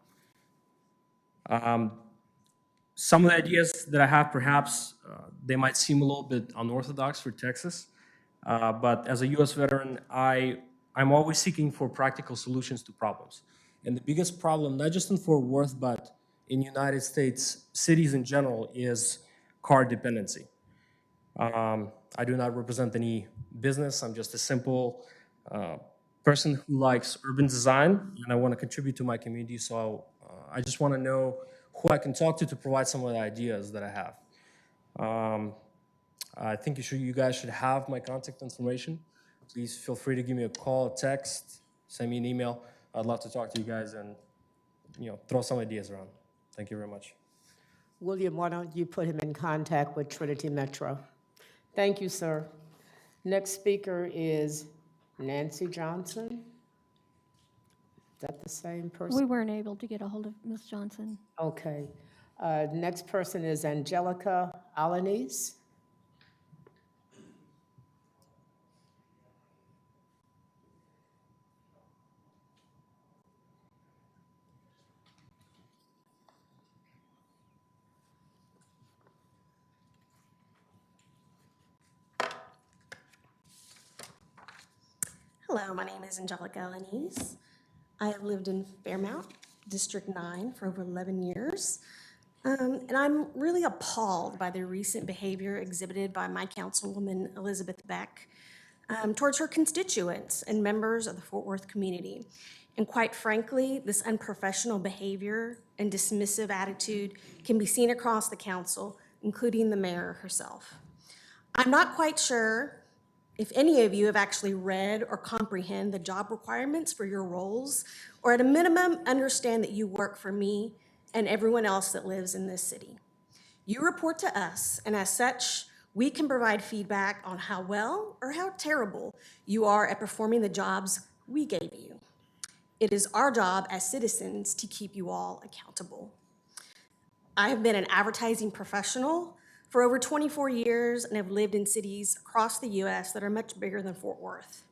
Some of the ideas that I have, perhaps, they might seem a little bit unorthodox for Texas, but as a U.S. veteran, I'm always seeking for practical solutions to problems. And the biggest problem, not just in Fort Worth, but in United States, cities in general, is car dependency. I do not represent any business. I'm just a simple person who likes urban design, and I want to contribute to my community. So I just want to know who I can talk to provide some of the ideas that I have. I think you guys should have my contact information. Please feel free to give me a call, a text, send me an email. I'd love to talk to you guys and throw some ideas around. Thank you very much. William, why don't you put him in contact with Trinity Metro? Thank you, sir. Next speaker is Nancy Johnson. Is that the same person? We weren't able to get a hold of Ms. Johnson. Okay. Next person is Angelica Alanis. Hello, my name is Angelica Lanise. I have lived in Fairmount, District 9, for over 11 years. And I'm really appalled by the recent behavior exhibited by my councilwoman, Elizabeth Beck, towards her constituents and members of the Fort Worth community. And quite frankly, this unprofessional behavior and dismissive attitude can be seen across the council, including the mayor herself. I'm not quite sure if any of you have actually read or comprehend the job requirements for your roles, or at a minimum, understand that you work for me and everyone else that lives in this city. You report to us, and as such, we can provide feedback on how well or how terrible you are at performing the jobs we gave you. It is our job as citizens to keep you all accountable. I have been an advertising professional for over 24 years and have lived in cities across the US that are much bigger than Fort Worth.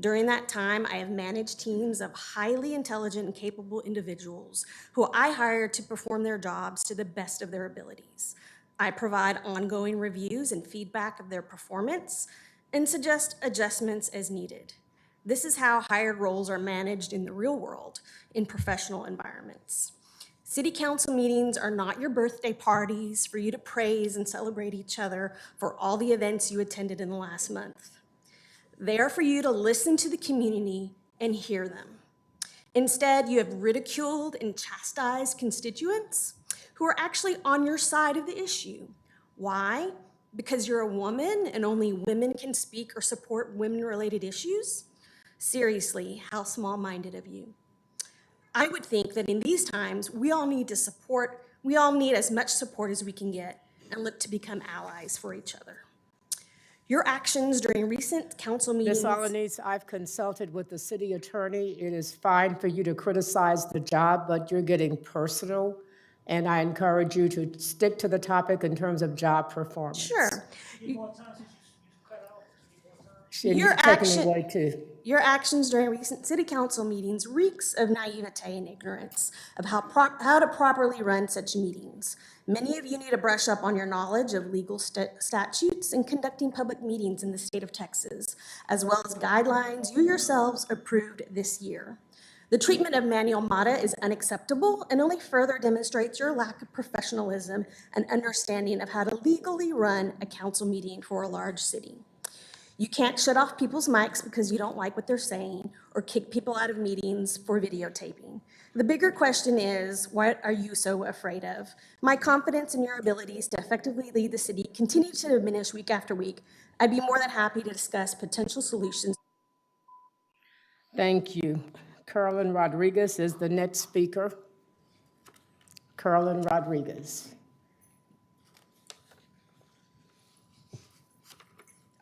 During that time, I have managed teams of highly intelligent and capable individuals who I hire to perform their jobs to the best of their abilities. I provide ongoing reviews and feedback of their performance and suggest adjustments as needed. This is how hired roles are managed in the real world, in professional environments. City council meetings are not your birthday parties for you to praise and celebrate each other for all the events you attended in the last month. They are for you to listen to the community and hear them. Instead, you have ridiculed and chastised constituents who are actually on your side of the issue. Why? Because you're a woman and only women can speak or support women-related issues? Seriously, how small-minded of you. I would think that in these times, we all need as much support as we can get and look to become allies for each other. Your actions during recent council meetings— Ms. Alanis, I've consulted with the city attorney. It is fine for you to criticize the job, but you're getting personal, and I encourage you to stick to the topic in terms of job performance. Sure. Your actions during recent city council meetings reeks of naivete and ignorance of how to properly run such meetings. Many of you need to brush up on your knowledge of legal statutes and conducting public meetings in the state of Texas, as well as guidelines you yourselves approved this year. The treatment of Manuel Mata is unacceptable and only further demonstrates your lack of professionalism and understanding of how to legally run a council meeting for a large city. You can't shut off people's mics because you don't like what they're saying or kick people out of meetings for videotaping. The bigger question is, what are you so afraid of? My confidence in your abilities to effectively lead the city continues to diminish week after week. I'd be more than happy to discuss potential solutions. Thank you. Carolyn Rodriguez is the next speaker. Carolyn Rodriguez.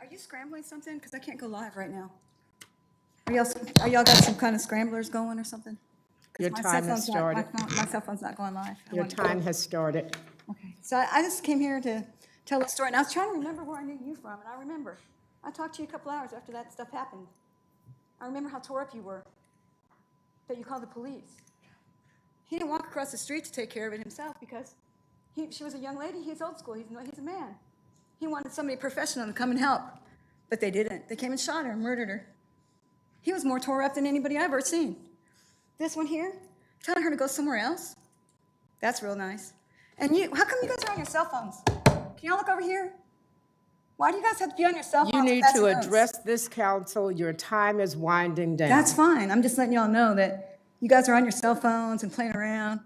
Are you scrambling something? Because I can't go live right now. Are y'all got some kind of scramblers going or something? Your time has started. My cell phone's not going live. Your time has started. Okay, so I just came here to tell a story, and I was trying to remember where I knew you from, and I remember. I talked to you a couple hours after that stuff happened. I remember how tore up you were, that you called the police. He didn't walk across the street to take care of it himself because she was a young lady. He's old school. He's a man. He wanted somebody professional to come and help, but they didn't. They came and shot her and murdered her. He was more tore up than anybody I've ever seen. This one here, telling her to go somewhere else, that's real nice. And you, how come you guys are on your cell phones? Can y'all look over here? Why do you guys have to be on your cell phones? You need to address this council. Your time is winding down. That's fine. I'm just letting y'all know that you guys are on your cell phones and playing around.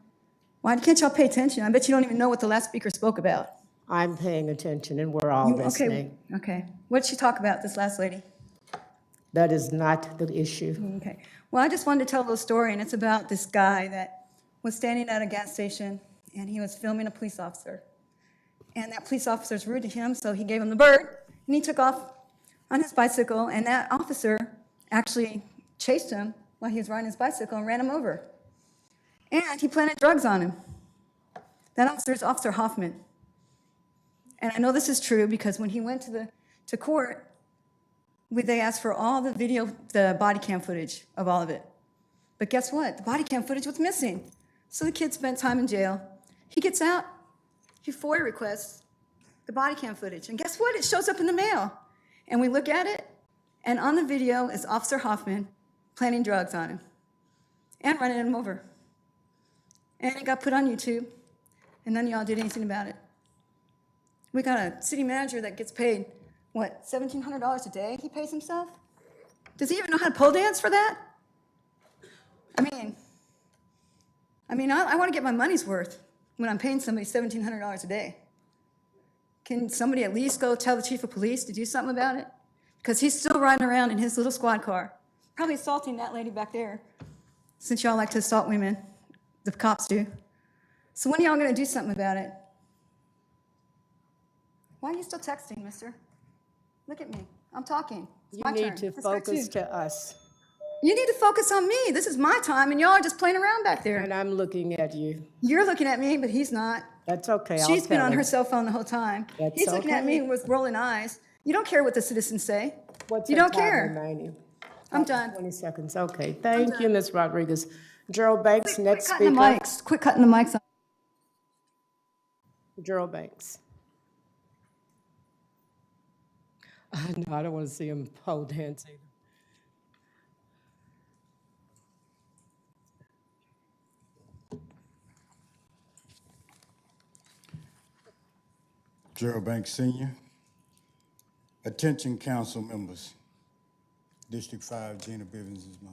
Why can't y'all pay attention? I bet you don't even know what the last speaker spoke about. I'm paying attention, and we're all listening. Okay. What did she talk about, this last lady? That is not the issue. Okay. Well, I just wanted to tell a little story, and it's about this guy that was standing at a gas station, and he was filming a police officer. And that police officer's rude to him, so he gave him the bird, and he took off on his bicycle, and that officer actually chased him while he was riding his bicycle and ran him over. And he planted drugs on him. That officer is Officer Hoffman. And I know this is true because when he went to court, they asked for all the body cam footage of all of it. But guess what? The body cam footage was missing. So the kid spent time in jail. He gets out, he FOIA requests the body cam footage. And guess what? It shows up in the mail. And we look at it, And on the video is Officer Hoffman planting drugs on him and running him over. And it got put on YouTube, and none of y'all did anything about it. We got a city manager that gets paid, what, $1,700 a day he pays himself? Does he even know how to pole dance for that? I want to get my money's worth when I'm paying somebody $1,700 a day. Can somebody at least go tell the chief of police to do something about it? Because he's still riding around in his little squad car, probably assaulting that lady back there, since y'all like to assault women, the cops do. So when are y'all gonna do something about it? Why are you still texting, mister? Look at me, I'm talking. It's You my need turn. to This guy focus too. to us. You need to focus on me. This is my time, and y'all are just playing around back there. And I'm looking at you. You're looking at me, but he's not. That's okay. She's I'll been tell on him. her cell phone the whole time. That's He's looking at okay. me with rolling eyes. You don't care what the citizens say. What's You the don't time care. remaining? I'm done. 20 seconds. Okay. Thank you, Ms. Rodriguez. Gerald Banks, next Quit cutting speaker. the mics. Quit cutting the mics off. Gerald Banks. No, I don't want to see him pole dance either. Gerald Banks Sr. Attention council members. District 5, Gina Bivens is my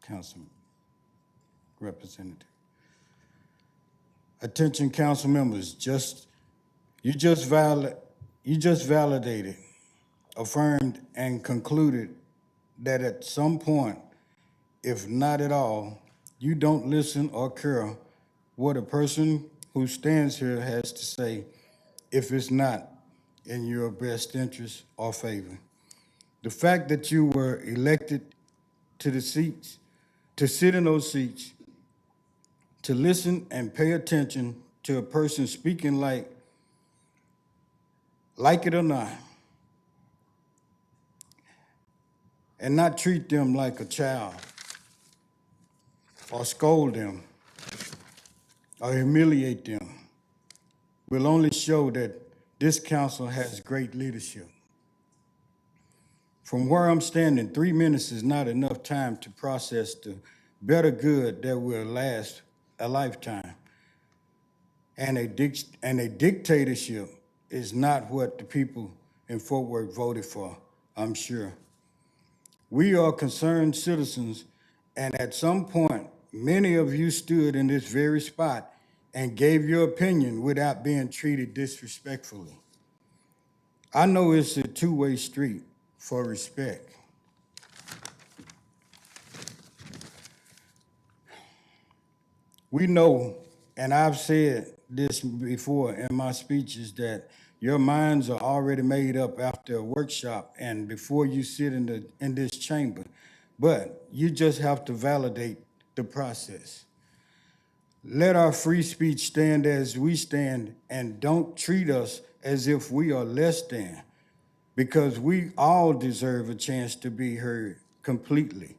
council representative. Attention council members, you just validated, affirmed, and concluded that at some point, if not at all, you don't listen or care what a person who stands here has to say if it's not in your best interest or favor. The fact that you were elected to the seats, to sit in those seats, to listen and pay attention to a person speaking like it or not, and not treat them like a child, or scold them, or humiliate them, will only show that this council has great leadership. From where I'm standing, 3 minutes is not enough time to process the better good that will last a lifetime. And a dictatorship is not what the people in Fort Worth voted for, I'm sure. We are concerned citizens, and at some point, many of you stood in this very spot and gave your opinion without being treated disrespectfully. I know it's a two-way street for respect. We know, and I've said this before in my speeches, that your minds are already made up after a workshop and before you sit in this chamber, but you just have to validate the process. Let our free speech stand as we stand, and don't treat us as if we are less than, because we all deserve a chance to be heard completely.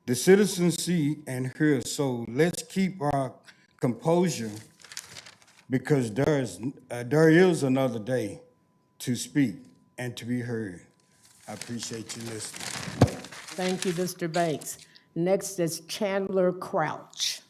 The citizens see and hear, so let's keep our composure, because there is another day to speak and to be heard. I appreciate you listening. Thank you, Mr. Banks. Next is Chandler Crouch.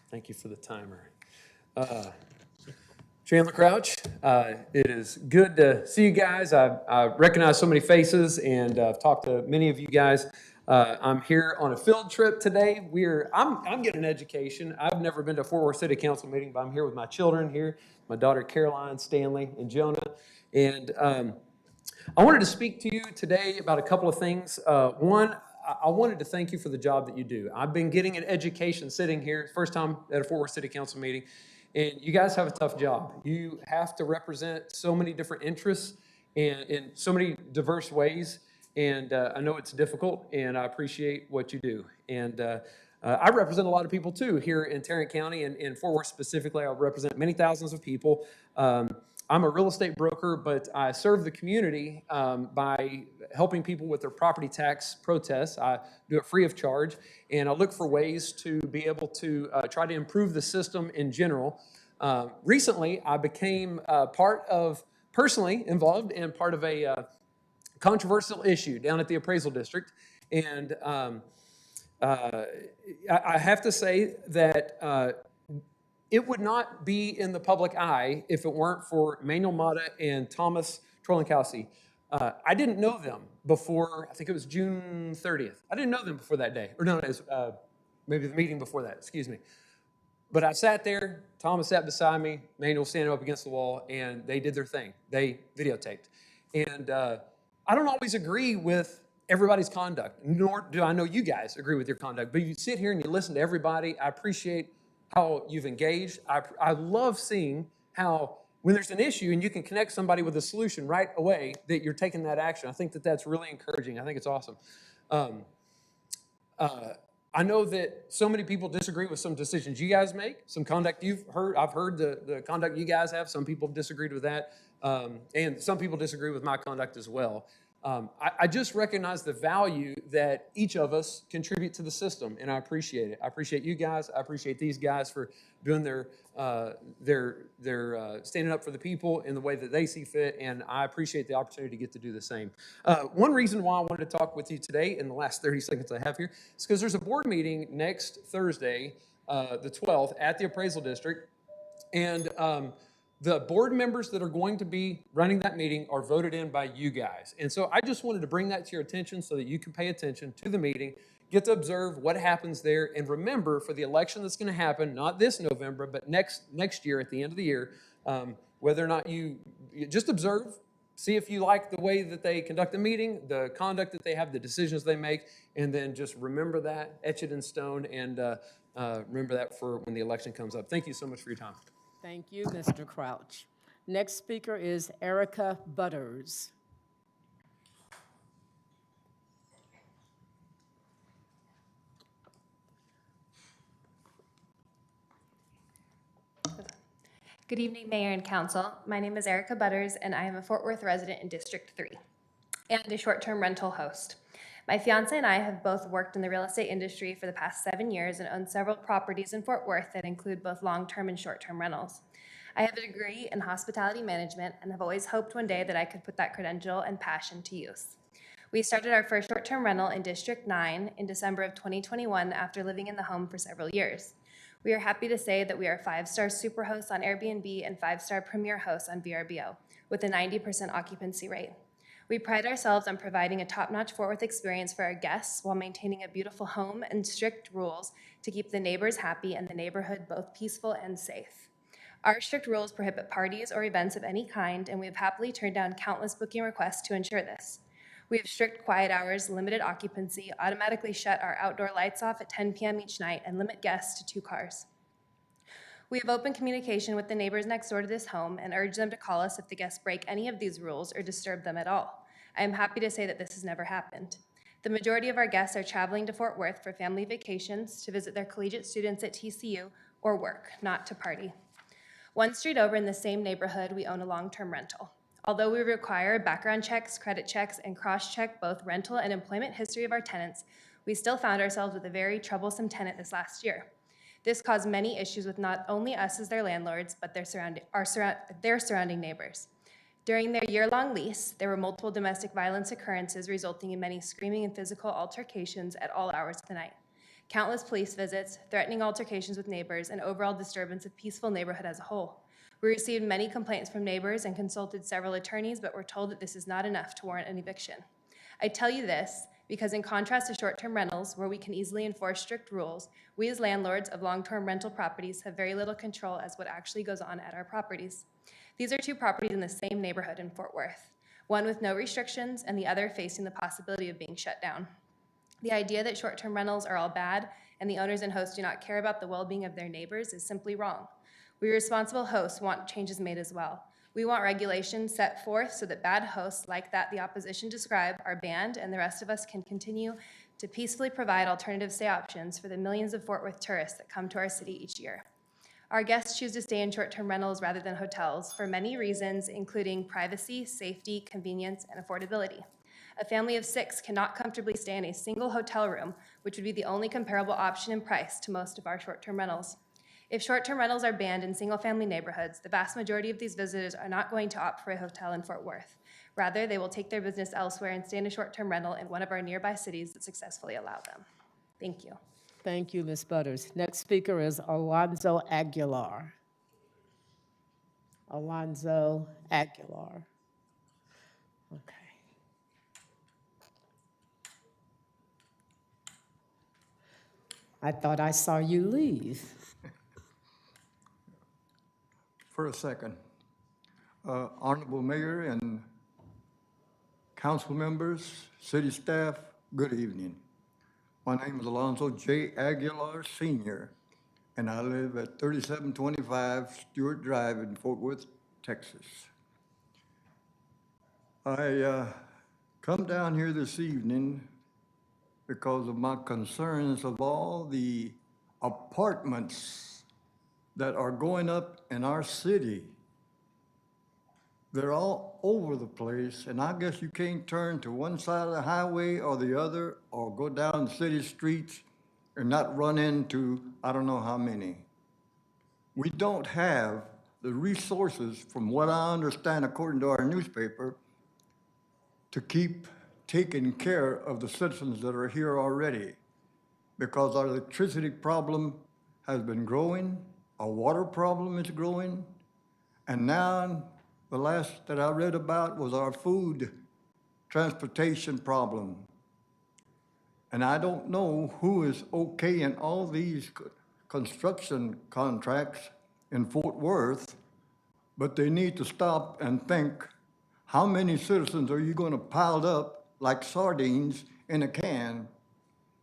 Thank you for the timer. Chandler Crouch, it is good to see you guys. I recognize so many faces, and I've talked to many of you guys. I'm here on a field trip today. I'm getting an education. I've never been to a Fort Worth City Council meeting, but I'm here with my children here, my daughter Caroline, Stanley, and Jonah. And I wanted to speak to you today about a couple of things. One, I wanted to thank you for the job that you do. I've been getting an education sitting here, first time at a Fort Worth City Council meeting, and you guys have a tough job. You have to represent so many different interests and in so many diverse ways, and I know it's difficult, and I appreciate what you do. And I represent a lot of people too here in Tarrant County and in Fort Worth specifically. I represent many thousands of people. I'm a real estate broker, but I serve the community by helping people with their property tax protests. I do it free of charge, and I look for ways to be able to try to improve the system in general. Recently, I became personally involved in part of a controversial issue down at the appraisal district, and I have to say that it would not be in the public eye if it weren't for Manuel Mata and Thomas Trolankowski. I didn't know them before, I think it was June 30th. I didn't know them before that day. Or no, it was maybe the meeting before that, excuse me. But I sat there, Thomas sat beside me, Manuel standing up against the wall, and they did their thing. They videotaped. And I don't always agree with everybody's conduct, nor do I know you guys agree with your conduct. But you sit here and you listen to everybody. I appreciate how you've engaged. I love seeing how when there's an issue and you can connect somebody with a solution right away, that you're taking that action. I think that that's really encouraging. I think it's awesome. I know that so many people disagree with some decisions you guys make, some conduct you've heard. I've heard the conduct you guys have. Some people have disagreed with that. And some people disagree with my conduct as well. I just recognize the value that each of us contribute to the system, and I appreciate it. I appreciate you guys. I appreciate these guys for doing their standing up for the people in the way that they see fit, and I appreciate the opportunity to get to do the same. One reason why I wanted to talk with you today in the last 30 seconds I have here is because there's a board meeting next Thursday, the 12th, at the appraisal district, and the board members that are going to be running that meeting are voted in by you guys. And so I just wanted to bring that to your attention so that you can pay attention to the meeting, get to observe what happens there, and remember for the election that's going to happen, not this November, but next year at the end of the year, whether or not you just observe, see if you like the way that they conduct the meeting, the conduct that they have, the decisions they make, and then just remember that, etch it in stone, and remember that for when the election comes up. Thank you so much for your time. Thank you, Mr. Crouch. Next speaker is Erica Butters. Good evening, Mayor and Council. My name is Erica Butters, and I am a Fort Worth resident in District 3 and a short-term rental host. My fiance and I have both worked in the real estate industry for the past 7 years and own several properties in Fort Worth that include both long-term and short-term rentals. I have a degree in hospitality management and have always hoped one day that I could put that credential and passion to use. We started our first short-term rental in District 9 in December of 2021 after living in the home for several years. We are happy to say that we are 5-star super hosts on Airbnb and 5-star premier hosts on VRBO with a 90% occupancy rate. We pride ourselves on providing a top-notch Fort Worth experience for our guests while maintaining a beautiful home and strict rules to keep the neighbors happy and the neighborhood both peaceful and safe. Our strict rules prohibit parties or events of any kind, and we have happily turned down countless booking requests to ensure this. We have strict quiet hours, limited occupancy, automatically shut our outdoor lights off at 10 p.m. each night, and limit guests to 2 cars. We have open communication with the neighbors next door to this home and urge them to call us if the guests break any of these rules or disturb them at all. I am happy to say that this has never happened. The majority of our guests are traveling to Fort Worth for family vacations, to visit their collegiate students at TCU, or work, not to party. One street over in the same neighborhood, we own a long-term rental. Although we require background checks, credit checks, and cross-check both rental and employment history of our tenants, we still found ourselves with a very troublesome tenant this last year. This caused many issues with not only us as their landlords, but their surrounding neighbors. During their year-long lease, there were multiple domestic violence occurrences resulting in many screaming and physical altercations at all hours of the night. Countless police visits, threatening altercations with neighbors, and overall disturbance of peaceful neighborhood as a whole. We received many complaints from neighbors and consulted several attorneys, but were told that this is not enough to warrant an eviction. I tell you this because in contrast to short-term rentals, where we can easily enforce strict rules, we as landlords of long-term rental properties have very little control as what actually goes on at our properties. These are 2 properties in the same neighborhood in Fort Worth, one with no restrictions and the other facing the possibility of being shut down. The idea that short-term rentals are all bad and the owners and hosts do not care about the well-being of their neighbors is simply wrong. We responsible hosts want changes made as well. We want regulations set forth so that bad hosts like that the opposition describe are banned and the rest of us can continue to peacefully provide alternative stay options for the millions of Fort Worth tourists that come to our city each year. Our guests choose to stay in short-term rentals rather than hotels for many reasons, including privacy, safety, convenience, and affordability. A family of 6 cannot comfortably stay in a single hotel room, which would be the only comparable option in price to most of our short-term rentals. If short-term rentals are banned in single-family neighborhoods, the vast majority of these visitors are not going to opt for a hotel in Fort Worth. Rather, they will take their business elsewhere and stay in a short-term rental in one of our nearby cities that successfully allow them. Thank you. Thank you, Ms. Butters. Next speaker is Alonzo Aguilar. Alonzo Aguilar. Okay. I thought I saw you leave. For a second. Honorable Mayor and council members, city staff, good evening. My name is Alonzo J. Aguilar Sr., and I live at 3725 Stewart Drive in Fort Worth, Texas. I come down here this evening because of my concerns of all the apartments that are going up in our city. They're all over the place, and I guess you can't turn to one side of the highway or the other, or go down city streets and not run into I don't know how many. We don't have the resources, from what I understand according to our newspaper, to keep taking care of the citizens that are here already, because our electricity problem has been growing, our water problem is growing, and now the last that I read about was our food transportation problem. And I don't know who is okaying all these construction contracts in Fort Worth, but they need to stop and think, how many citizens are you going to pile up like sardines in a can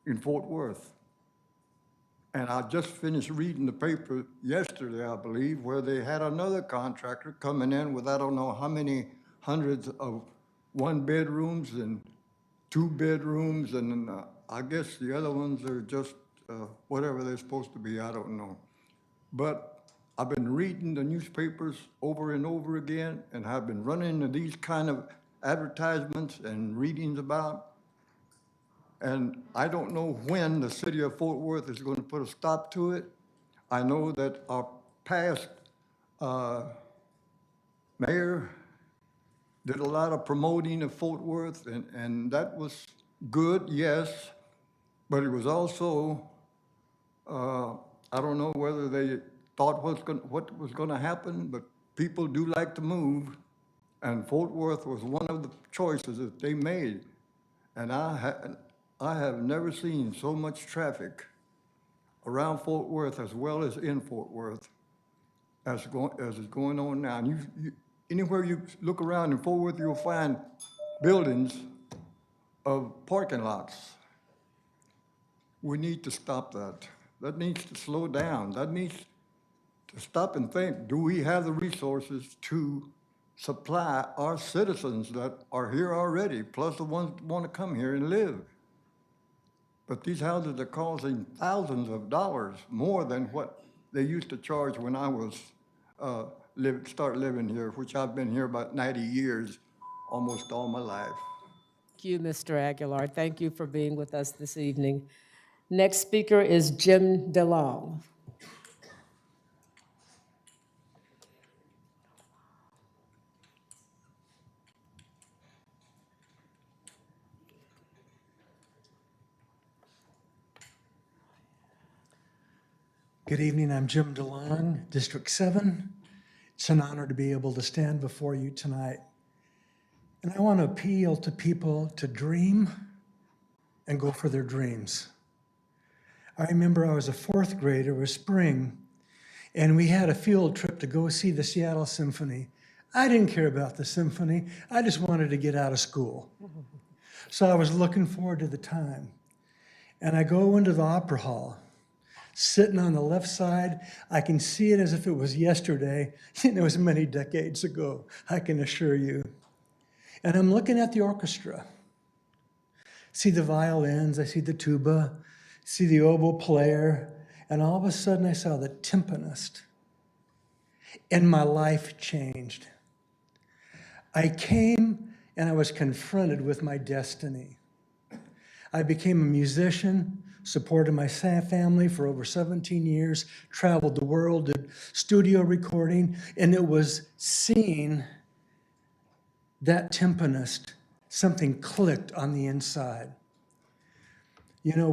in Fort Worth? And I just finished reading the paper yesterday, I believe, where they had another contractor coming in with I don't know how many hundreds of 1-bedrooms and 2-bedrooms, and I guess the other ones are just whatever they're supposed to be, I don't know. But I've been reading the newspapers over and over again, and I've been running into these kind of advertisements and readings about. And I don't know when the city of Fort Worth is going to put a stop to it. I know that our past mayor did a lot of promoting of Fort Worth, and that was good, yes, but it was also, I don't know whether they thought what was going to happen, but people do like to move, and Fort Worth was one of the choices that they made. And I have never seen so much traffic around Fort Worth as well as in Fort Worth as is going on now. And anywhere you look around in Fort Worth, you'll find buildings of parking lots. We need to stop that. That needs to slow down. That needs to stop and think, do we have the resources to supply our citizens that are here already, plus the ones that want to come here and live? But these houses are costing thousands of dollars more than what they used to charge when I was start living here, which I've been here about 90 years, almost all my life. Thank you, Mr. Aguilar. Thank you for being with us this evening. Next speaker is Jim DeLong. Good evening, I'm Jim DeLong, District 7. It's an honor to be able to stand before you tonight. And I want to appeal to people to dream and go for their dreams. I remember I was a 4th grader, it was spring, and we had a field trip to go see the Seattle Symphony. I didn't care about the symphony, I just wanted to get out of school. So I was looking forward to the time. And I go into the opera hall. Sitting on the left side, I can see it as if it was yesterday. It was many decades ago, I can assure you. And I'm looking at the orchestra. see the violins, I see the tuba, see the oboe player, and all of a sudden I saw the timpanist, and my life changed. I came and I was confronted with my destiny. I became a musician, supported my family for over 17 years, traveled the world, did studio recording, and it was seeing that timpanist, something clicked on the inside. You know,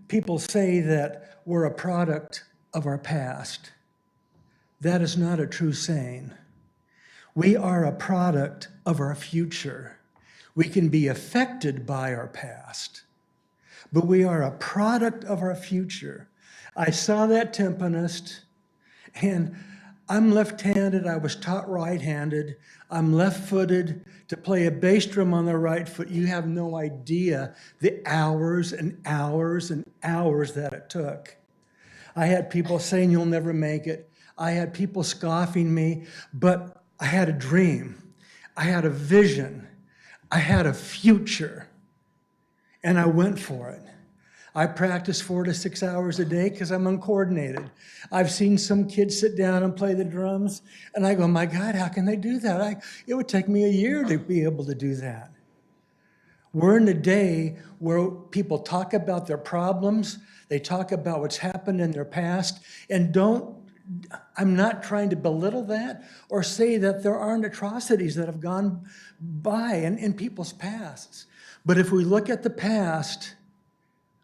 people say that we're a product of our past. That is not a true saying. We are a product of our future. We can be affected by our past, but we are a product of our future. I saw that timpanist, and I'm left-handed. I was taught right-handed. I'm left-footed. To play a bass drum on the right foot, you have no idea the hours and hours and hours that it took. I had people saying, you'll never make it. I had people scoffing me, but I had a dream. I had a vision. I had a future, and I went for it. I practice 4 to 6 hours a day because I'm uncoordinated. I've seen some kids sit down and play the drums, and I go, my God, how can they do that? It would take me a year to be able to do that. We're in a day where people talk about their problems, they talk about what's happened in their past, and I'm not trying to belittle that or say that there aren't atrocities that have gone by in people's pasts. But if we look at the past,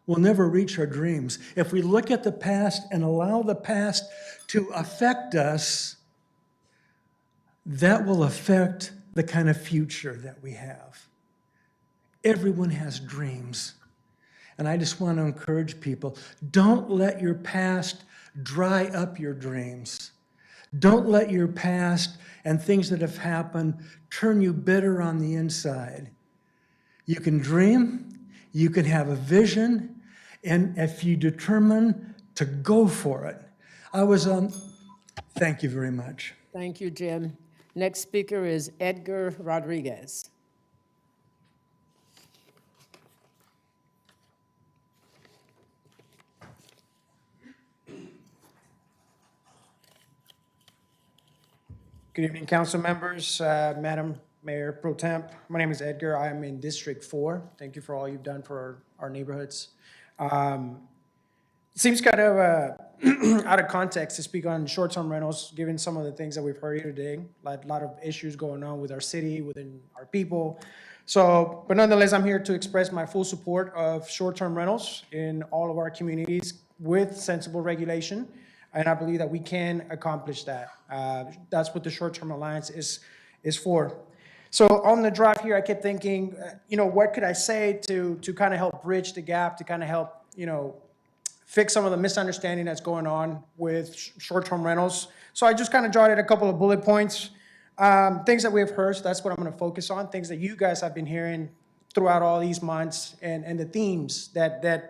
we'll never reach our dreams. If we look at the past and allow the past to affect us, that will affect the kind of future that we have. Everyone has dreams. And I just want to encourage people, don't let your past dry up your dreams. Don't let your past and things that have happened turn you bitter on the inside. You can dream, you can have a vision, and if you determine to go for it. Thank you very much. Thank you, Jim. Next speaker is Edgar Rodriguez. Good evening, council members, Madam Mayor Pro Temp. My name is Edgar. I am in District 4. Thank you for all you've done for our neighborhoods. It seems kind of out of context to speak on short-term rentals, given some of the things that we've heard here today. A lot of issues going on with our city, within our people. But nonetheless, I'm here to express my full support of short-term rentals in all of our communities with sensible regulation. And I believe that we can accomplish that. That's what the Short-Term Alliance is for. So on the drive here, I kept thinking, what could I say to kind of help bridge the gap, to kind of help, fix some of the misunderstanding that's going on with short-term rentals. So I just kind of jotted a couple of bullet points, things that we have heard. So that's what I'm going to focus on, things that you guys have been hearing throughout all these months, and the themes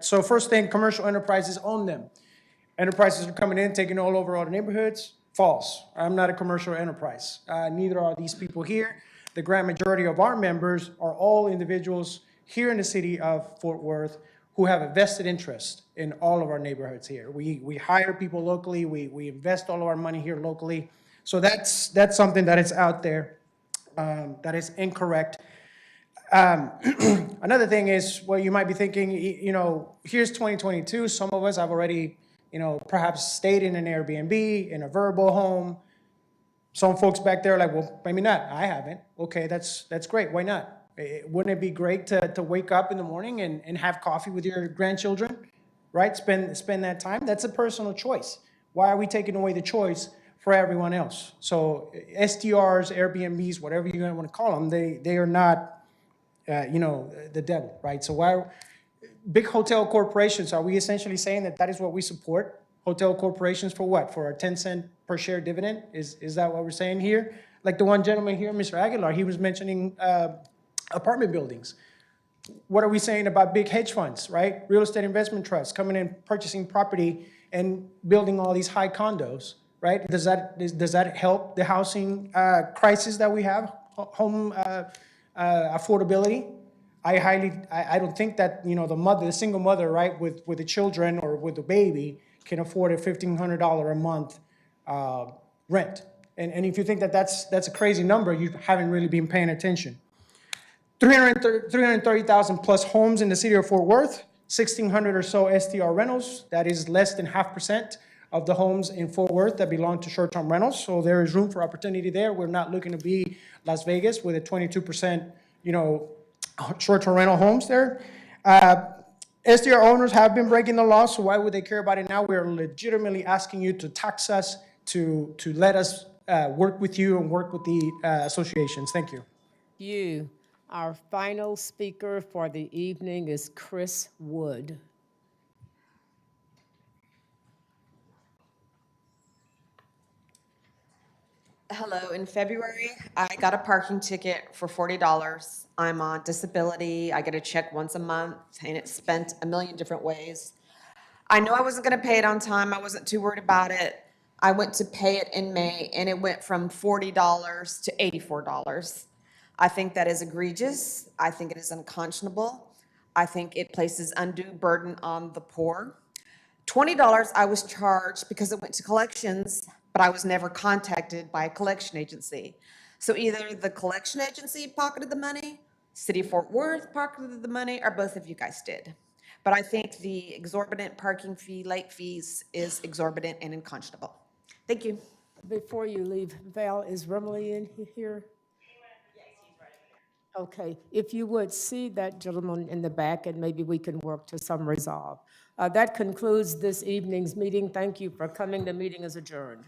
so first thing, commercial enterprises own them. Enterprises are coming in, taking all over all the neighborhoods. False. I'm not a commercial enterprise. Neither are these people here. The grand majority of our members are all individuals here in the city of Fort Worth who have a vested interest in all of our neighborhoods here. We hire people locally. We invest all of our money here locally. So that's something that is out there that is incorrect. Another thing is, well, you might be thinking, here's 2022. Some of us have already perhaps stayed in an Airbnb, in a verbal home. Some folks back there are like, well, maybe not. I haven't. Okay, that's great. Why not? Wouldn't it be great to wake up in the morning and have coffee with your grandchildren, right? Spend that time. That's a personal choice. Why are we taking away the choice for everyone else? So STRs, Airbnbs, whatever you want to call them, they are not, the devil, right? So why? Big hotel corporations, are we essentially saying that is what we support? Hotel corporations for what? For a 10-cent per share dividend? Is that what we're saying here? Like the one gentleman here, Mr. Aguilar, he was mentioning apartment buildings. What are we saying about big hedge funds, right? Real estate investment trusts coming in, purchasing property and building all these high condos, right? Does that help the housing crisis that we have, home affordability? I don't think that, the single mother, right, with the children or with the baby can afford a $1,500 a month rent. And if you think that that's a crazy number, you haven't really been paying attention. 330,000 plus homes in the city of Fort Worth, 1,600 or so STR rentals. That is less than 0.5% of the homes in Fort Worth that belong to short-term rentals. So there is room for opportunity there. We're not looking to be Las Vegas with a 22%, short-term rental homes there. STR owners have been breaking the law, so why would they care about it now? We're legitimately asking you to tax us, to let us work with you and work with the associations. Thank you. You. Our final speaker for the evening is Chris Wood. Hello, in February, I got a parking ticket for $40. I'm on disability, I get a check once a month, and it's spent a million different ways. I knew I wasn't gonna pay it on time, I wasn't too worried about it. I went to pay it in May, and it went from $40 to $84. I think that is egregious, I think it is unconscionable. I think it places undue burden on the poor. $20 I was charged because it went to collections, but I was never contacted by a collection agency. So either the collection agency pocketed the money, City of Fort Worth pocketed the money, or both of you guys did. But I think the exorbitant parking fee, late fees is exorbitant and unconscionable. Thank you. Before you leave, Val, is Remley in here? Okay, if you would see that gentleman in the back, and maybe we can work to some resolve. That concludes this evening's meeting. Thank you for coming. The meeting is adjourned.